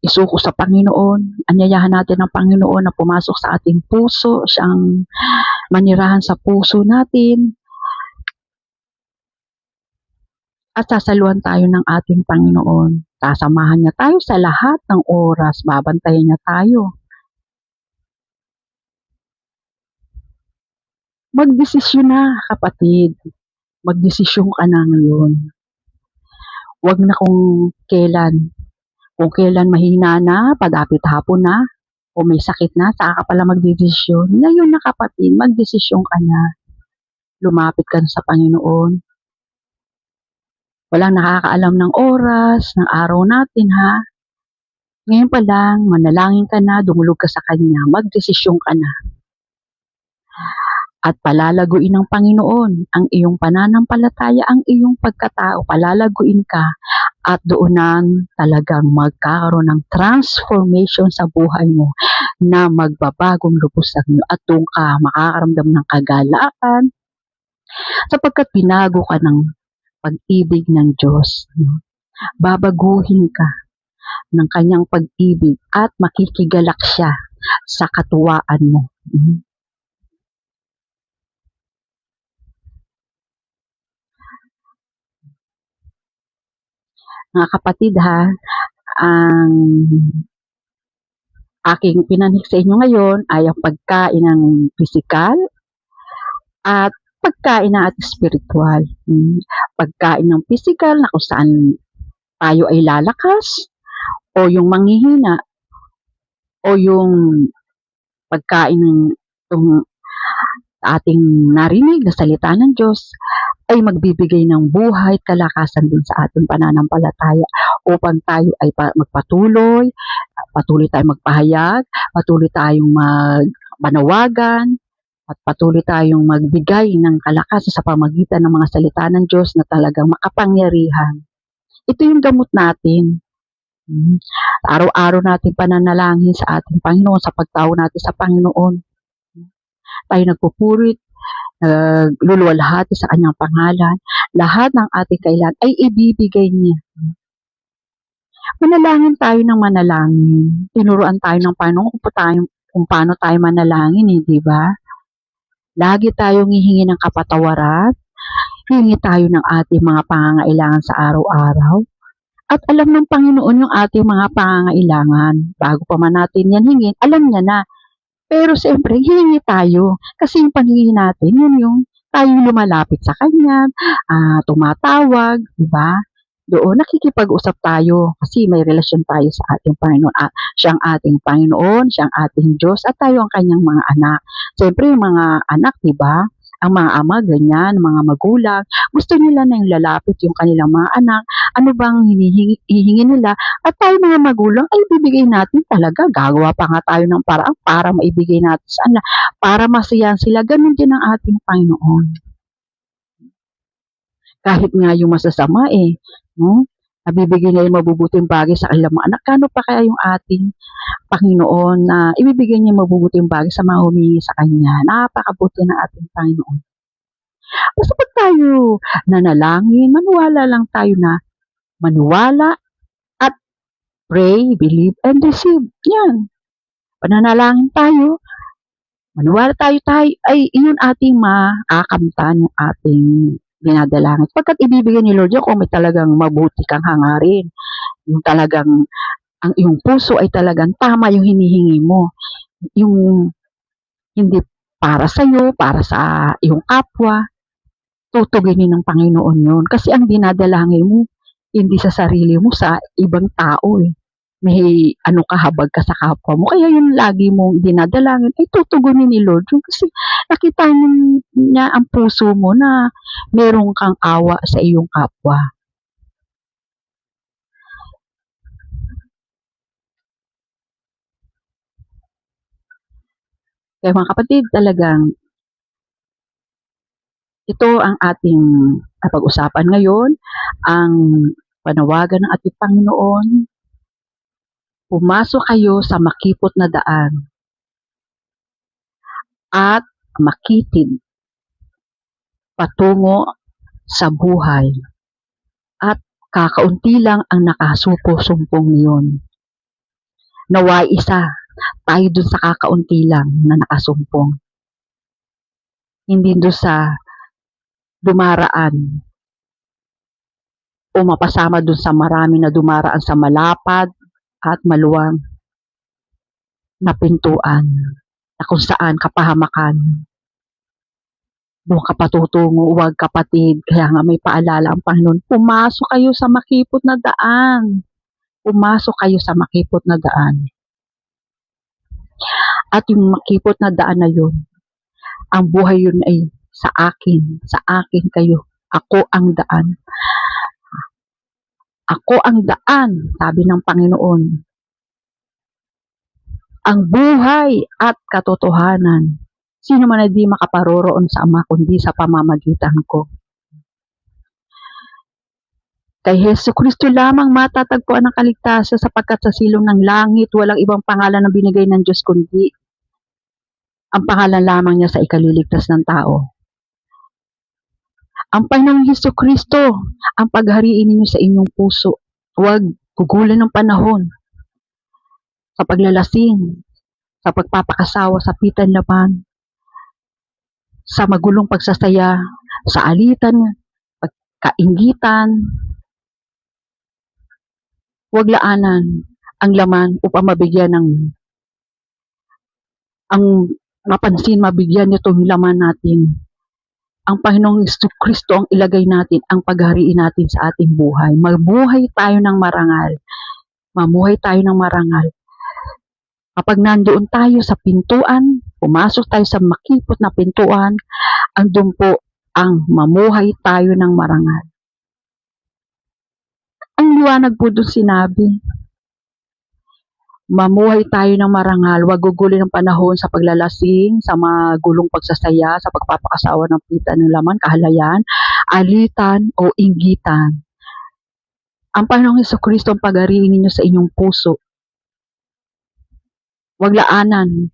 A: isuko sa Panginoon. Anyayahan natin ang Panginoon na pumasok sa ating puso, siyang manirahan sa puso natin. At sasaluhan tayo ng ating Panginoon. Sasamahan niya tayo sa lahat ng oras. Babantayan niya tayo. Magdesisyon na, kapatid. Magdesisyon ka na ngayon. Huwag na kung kailan mahina na, pagapit hapon na, o may sakit na, saka ka pala magdesisyon. Ngayon na kapatid, magdesisyon ka na. Lumapit ka na sa Panginoon. Walang nakakaalam ng oras, ng araw natin ha. Ngayon pa lang, manalangin ka na, dumulog ka sa Kanya, magdesisyon ka na. At palalaguin ng Panginoon ang iyong pananampalataya, ang iyong pagkatao, palalaguin ka at doonan talagang magkakaroon ng transformation sa buhay mo na magbabagong lubos sa inyo at doon ka makakaramdam ng kagalakan sapagkat binago ka ng pag-ibig ng Diyos. Babaguhin ka ng Kanyang pag-ibig at makikigalak siya sa katuwaan mo. Mga kapatid ha, ang aking pinanhik sa inyo ngayon ay ang pagkain ng pisikal at pagkain ng ating spiritual. Pagkain ng pisikal na kung saan tayo ay lalakas, o yung manghihina, o yung pagkain ng ating narinig na salita ng Diyos ay magbibigay ng buhay at kalakasan din sa ating pananampalataya upang tayo ay magpatuloy, patuloy tayong magpahayag, patuloy tayong manawagan, at patuloy tayong magbigay ng kalakasan sa pamagitan ng mga salita ng Diyos na talagang makapangyarihan. Ito yung gamot natin. Araw-araw natin pananalangin sa ating Panginoon, sa pagtawag natin sa Panginoon. Tayo nagpupurit, luluwalhati sa Kanyang pangalan. Lahat ng ating kailangan ay ibibigay niya. Manalangin tayo ng manalangin. Tinuruan tayo ng Panginoon kung paano tayo manalangin, di ba? Lagi tayong hihingi ng kapatawaran, hihingi tayo ng ating mga pangangailangan sa araw-araw. At alam ng Panginoon yung ating mga pangangailangan. Bago pa man natin yan hingin, alam niya na. Pero siyempre, hihingi tayo. Kasi yung panghingi natin, yun yung tayong lumalapit sa Kanya, tumatawag, di ba? Doon, nakikipag-usap tayo kasi may relasyon tayo sa ating Panginoon. Siya ang ating Panginoon, siya ang ating Diyos, at tayo ang Kanyang mga anak. Siyempre, yung mga anak, di ba? Ang mga ama, ganyan, mga magulang, gusto nila na yung lalapit yung kanilang mga anak. Ano bang hihingi nila? At tayo mga magulang ay bibigay natin talaga. Gagawa pa nga tayo ng paraan para maibigay natin sa kanila, para masiyahan sila. Ganun din ang ating Panginoon. Kahit nga yung masasama nabibigay niya yung mabubuting bagay sa kanilang mga anak. Kano pa kaya yung ating Panginoon na ibibigay niya yung mabubuting bagay sa mga humingi sa Kanya? Napakabuti ng ating Panginoon. Basta pag tayo nanalangin, maniwala lang tayo na maniwala at pray, believe, and receive. Yan. Pananalangin tayo, maniwala tayo ay yun ating makakamtan yung ating dinadalangin. Pagkat ibibigay ni Lord yun kung may talagang mabuti kang hangarin. Yung talagang, ang iyong puso ay talagang tama yung hinihingi mo. Yung hindi para sa iyo, para sa iyong kapwa, tutuginin ng Panginoon yun. Kasi ang dinadalangin mo, hindi sa sarili mo, sa ibang tao may ano ka, habag ka sa kapwa mo. Kaya yung lagi mong dinadalangin ay tutugunin ni Lord. Yung kasi nakita niya ang puso mo na meron kang awa sa iyong kapwa. Kaya mga kapatid, talagang ito ang ating pag-usapan ngayon, ang panawagan ng ating Panginoon. Pumasok kayo sa makipot na daan at makitid patungo sa buhay. At kakaunti lang ang nakasupo-sumpong niyon. Naway isa tayo dun sa kakaunti lang na nakasumpong. Hindi dun sa dumaraan o mapasama dun sa marami na dumaraan sa malapad at maluwang na pintuan na kung saan kapahamakan. Doon ka patutungo, huwag kapatid. Kaya nga may paalala ang Panginoon, pumasok kayo sa makipot na daan. Pumasok kayo sa makipot na daan. At yung makipot na daan na yun, ang buhay yun ay sa akin kayo. Ako ang daan. Ako ang daan, sabi ng Panginoon. Ang buhay at katotohanan. Sino man ay di makaparoroon sa Ama kundi sa pamamagitan ko. Kay Hesus Kristo lamang matatagpuan ang kaligtasan sapagkat sa silong ng langit walang ibang pangalan na binigay ng Diyos kundi ang pangalan lamang niya sa ikaliligtas ng tao. Ang Panginoong Hesus Kristo ang paghariin ninyo sa inyong puso. Huwag gugulan ng panahon sa paglalasing, sa pagpapakasawa sa pitan laman, sa magulong pagsasaya, sa alitan, pagkainggitan. Huwag laanan ang laman upang mabigyan ang mapansin, mabigyan nitong laman natin. Ang Panginoong Kristo ang ilagay natin, ang paghariin natin sa ating buhay. Mabuhay tayo ng marangal. Mamuhay tayo ng marangal. Kapag nandoon tayo sa pintuan, pumasok tayo sa makipot na pintuan, andun po ang mamuhay tayo ng marangal. Ang liwanag po doon sinabi, mamuhay tayo ng marangal, wag gugulin ng panahon sa paglalasing, sa magulong pagsasaya, sa pagpapakasawa ng pita ng laman, kahalayan, alitan o inggitan. Ang Panginoong Hesukristo ang paghariin ninyo sa inyong puso. Wag laanan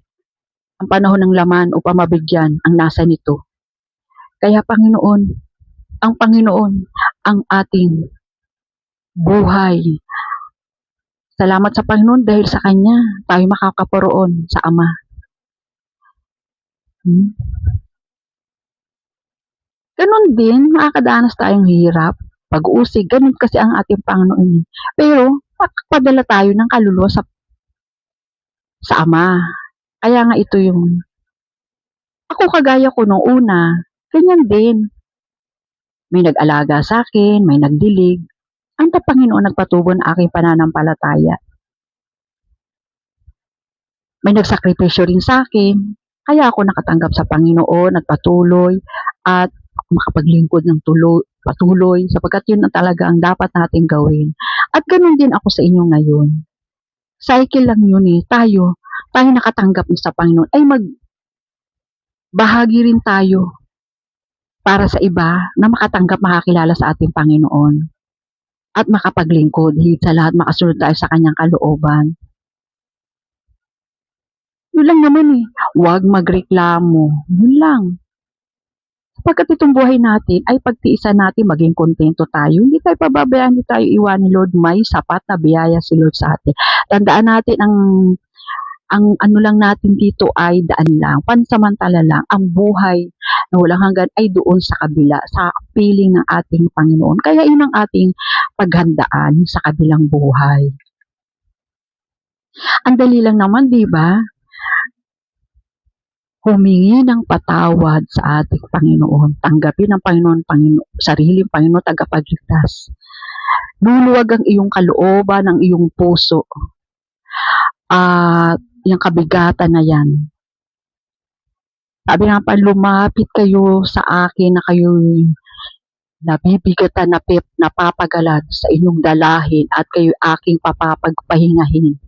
A: ang panahon ng laman upang mabigyan ang nasa nito. Kaya ang Panginoon ang ating buhay. Salamat sa Panginoon dahil sa Kanya tayo makakaparoon sa Ama. Ganon din, makakadanas tayong hirap, pag-uusig, ganun kasi ang ating Panginoon. Pero, makakapadala tayo ng kaluluwa sa Ama. Kaya nga ito yung, ako kagaya ko nung una, ganyan din. May nag-alaga sa akin, may nagdilig. Ang Panginoon nagpatubo ng aking pananampalataya. May nagsakripisyo rin sa akin, kaya ako nakatanggap sa Panginoon, nagpatuloy, at makapaglingkod ng patuloy, sapagkat yun ang talaga ang dapat natin gawin. At ganun din ako sa inyo ngayon. Cycle lang yun eh. Tayo nakatanggap sa Panginoon, ay magbahagi rin tayo para sa iba na makatanggap, makakilala sa ating Panginoon. At makapaglingkod, higit sa lahat makasunod tayo sa kanyang kalooban. Yun lang naman eh. Huwag magreklamo. Yun lang. Sapagkat itong buhay natin ay pagtiisan natin, maging kontento tayo. Hindi tayo pababayaan, hindi tayo iwan ni Lord. May sapat na biyaya si Lord sa atin. Tandaan natin ang ano lang natin dito ay daan lang. Pansamantala lang. Ang buhay na walang hanggan ay doon sa kabila, sa piling ng ating Panginoon. Kaya yun ang ating paghandaan sa kabilang buhay. Ang dali lang naman, di ba? Humingi ng patawad sa ating Panginoon. Tanggapin ng Panginoon, sariling Panginoon tagapagligtas. Luluwag ang iyong kalooban, ang iyong puso. at yung kabigatan na yan. Sabi nga pa, lumapit kayo sa akin na kayo'y nabibigatan, napapagalan sa inyong dalahin at kayo aking papapagpahingahin.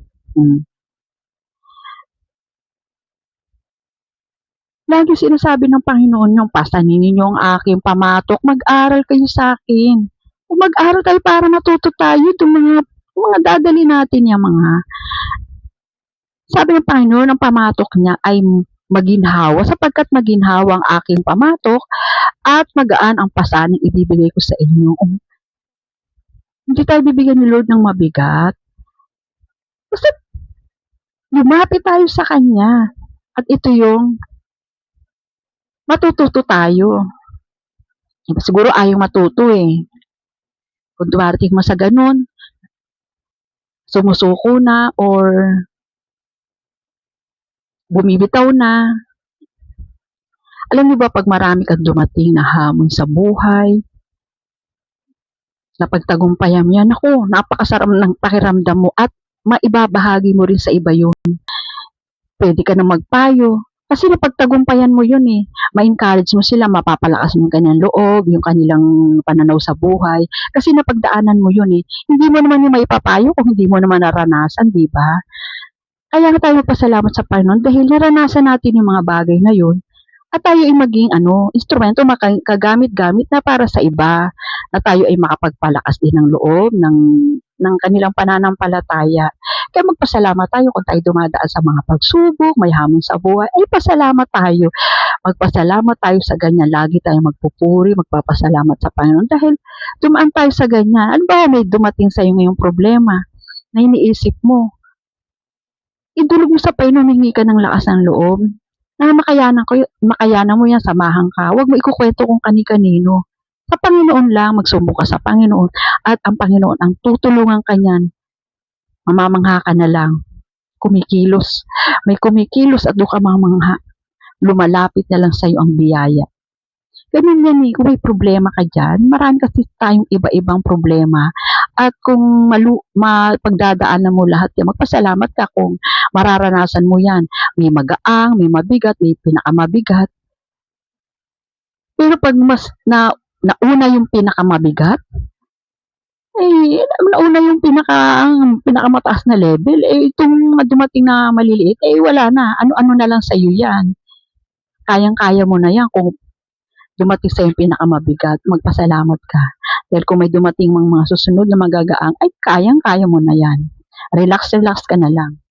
A: Lagi sinasabi ng Panginoon yung pasanin ninyo ang aking pamatok, mag-aral kayo sa akin. Kung mag-aral tayo para matuto tayo, itong mga dadali natin yung mga, sabi ng Panginoon, ang pamatok niya ay maginhawa, sapagkat maginhawa ang aking pamatok at magaan ang pasaning ibibigay ko sa inyo. Hindi tayo bibigyan ni Lord ng mabigat. Basta lumapit tayo sa Kanya. At ito yung matututo tayo. Siguro ayaw matuto eh. Kung dumarating mo sa ganun, sumusuko na or bumibitaw na. Alam niyo ba, pag marami kang dumating na hamon sa buhay, na pagtagumpayan yan, ako, napakasarap ng pakiramdam mo at maibabahagi mo rin sa iba yun. Pwede ka na magpayo. Kasi napagtagumpayan mo yun eh. Ma-encourage mo sila, mapapalakas mo yung kanyang loob, yung kanilang pananaw sa buhay. Kasi napagdaanan mo yun eh. Hindi mo naman yung maipapayo kung hindi mo naman naranasan, di ba? Kaya nga tayo magpasalamat sa Panginoon dahil naranasan natin yung mga bagay na yun at tayo ay maging instrumento, kagamit-gamit na para sa iba, na tayo ay makapagpalakas din ng loob ng kanilang pananampalataya. Kaya magpasalamat tayo kung tayo dumadaan sa mga pagsubok, may hamon sa buhay, ay pasalamat tayo. Magpasalamat tayo sa ganyan. Lagi tayo magpupuri, magpapasalamat sa Panginoon dahil dumaan tayo sa ganyan. Ano ba may dumating sa iyo ngayong problema na iniisip mo? Idulog mo sa Panginoon, hingi ka ng lakas ng loob. Na makayanan mo yan, samahan ka. Huwag mo ikukwento kung kani-kanino. Sa Panginoon lang, magsumbong ka sa Panginoon. At ang Panginoon ang tutulungan ka niyan. Mamamangha ka na lang. Kumikilos. May kumikilos at doon ka mamangha. Lumalapit na lang sa iyo ang biyaya. Ganun yan eh. Kung may problema ka dyan, marami kasi tayong iba-ibang problema. At kung pagdadaanan mo lahat yan, magpasalamat ka kung mararanasan mo yan. May magaang, may mabigat, may pinakamabigat. Pero pag mas nauna yung pinakamabigat, nauna yung pinakamataas na level, itong dumating na maliliit, wala na. Ano-ano na lang sa'yo yan. Kayang-kaya mo na yan kung dumating sa yung pinakamabigat, magpasalamat ka. Dahil kung may dumating mga susunod na magagaang, ay kayang-kaya mo na yan. Relax ka na lang.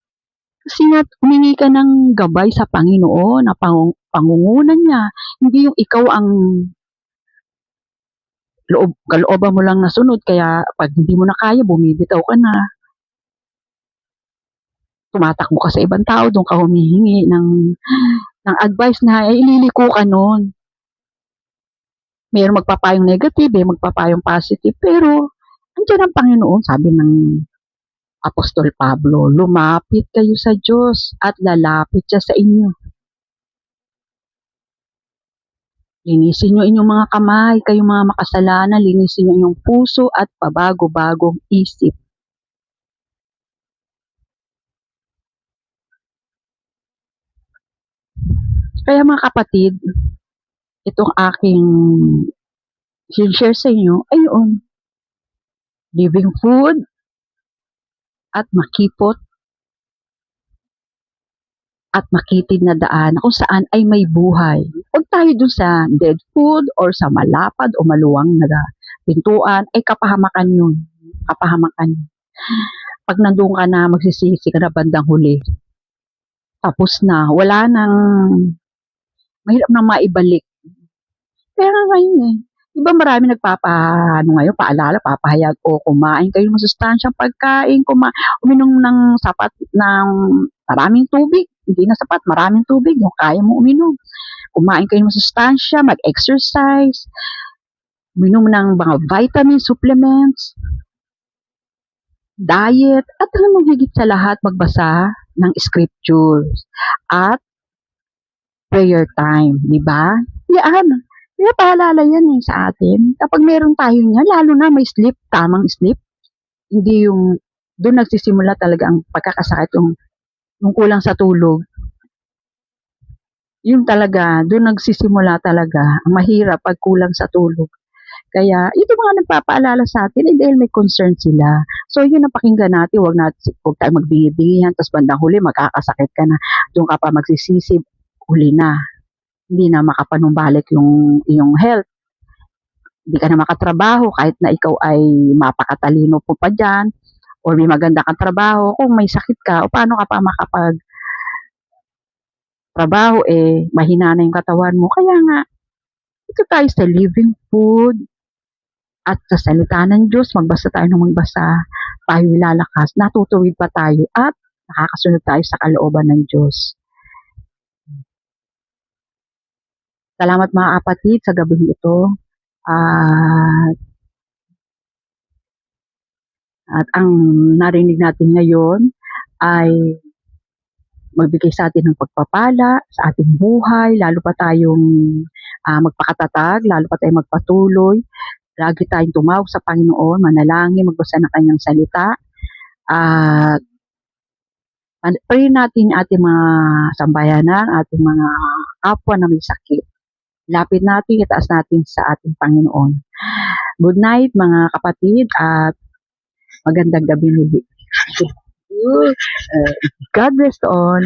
A: Kasi nga, humingi ka ng gabay sa Panginoon na pangungunan niya. Hindi yung ikaw ang kalooban mo lang nasunod, kaya pag hindi mo na kaya, bumibitaw ka na. Tumatakbo ka sa ibang tao, doon ka humihingi ng advice na ililiko ka nun. Mayroong magpapayong negative, magpapayong positive, pero andyan ang Panginoon, sabi ng Apostol Pablo, lumapit kayo sa Diyos at lalapit siya sa inyo. Linisin nyo inyong mga kamay, kayong mga makasalanan, linisin nyo inyong puso at pabago-bagong isip. Kaya mga kapatid, itong aking share sa inyo ay yun. Living food at makipot at makitid na daan kung saan ay may buhay. Huwag tayo dun sa dead food or sa malapad o maluwang na pintuan, ay kapahamakan yun. Kapahamakan. Pag nandun ka na, magsisisi ka na bandang huli. Tapos na, wala nang, mahirap na maibalik. Kaya nga ngayon eh. Diba marami ngayon, paalala, papahayag o kumain kayo ng masustansyang pagkain, uminom ng sapat ng maraming tubig. Hindi na sapat, maraming tubig, yung kaya mo uminom. Kumain kayo ng masustansya, mag-exercise, uminom ng mga vitamin supplements, diet, at hanggang higit sa lahat, magbasa ng scriptures at prayer time, di ba? Yan. Kaya paalala yan sa atin. Kapag meron tayo niya, lalo na may sleep, tamang sleep, hindi yung doon nagsisimula talaga ang pagkakasakit, yung kulang sa tulog. Yun talaga, doon nagsisimula talaga ang mahirap pag kulang sa tulog. Kaya ito mga nagpapaalala sa atin eh dahil may concern sila. So yun ang pakinggan natin, huwag tayo magbingi-bingihan, tapos bandang huli magkakasakit ka na, doon ka pa magsisisi, huli na. Hindi na makapanumbalik yung iyong health. Hindi ka na makatrabaho kahit na ikaw ay mapakatalino po pa dyan or may maganda kang trabaho. Kung may sakit ka, o paano ka pa makapagtrabaho eh mahina na yung katawan mo. Kaya nga, ito tayo sa living food at sa salita ng Diyos, magbasa tayo ng magbasa, tayo lalakas, natutuwid pa tayo at nakakasunod tayo sa kalooban ng Diyos. Salamat mga kapatid sa gabing ito. At ang narinig natin ngayon ay magbigay sa atin ng pagpapala sa ating buhay, lalo pa tayong magpakatatag, lalo pa tayong magpatuloy. Lagi tayong tumawag sa Panginoon, manalangin, magbasa ng kanyang salita. At pray natin ating mga sambayanan, ating mga kapwa na may sakit. Lapit natin, itaas natin sa ating Panginoon. Good night mga kapatid at magandang gabi muli. God bless all.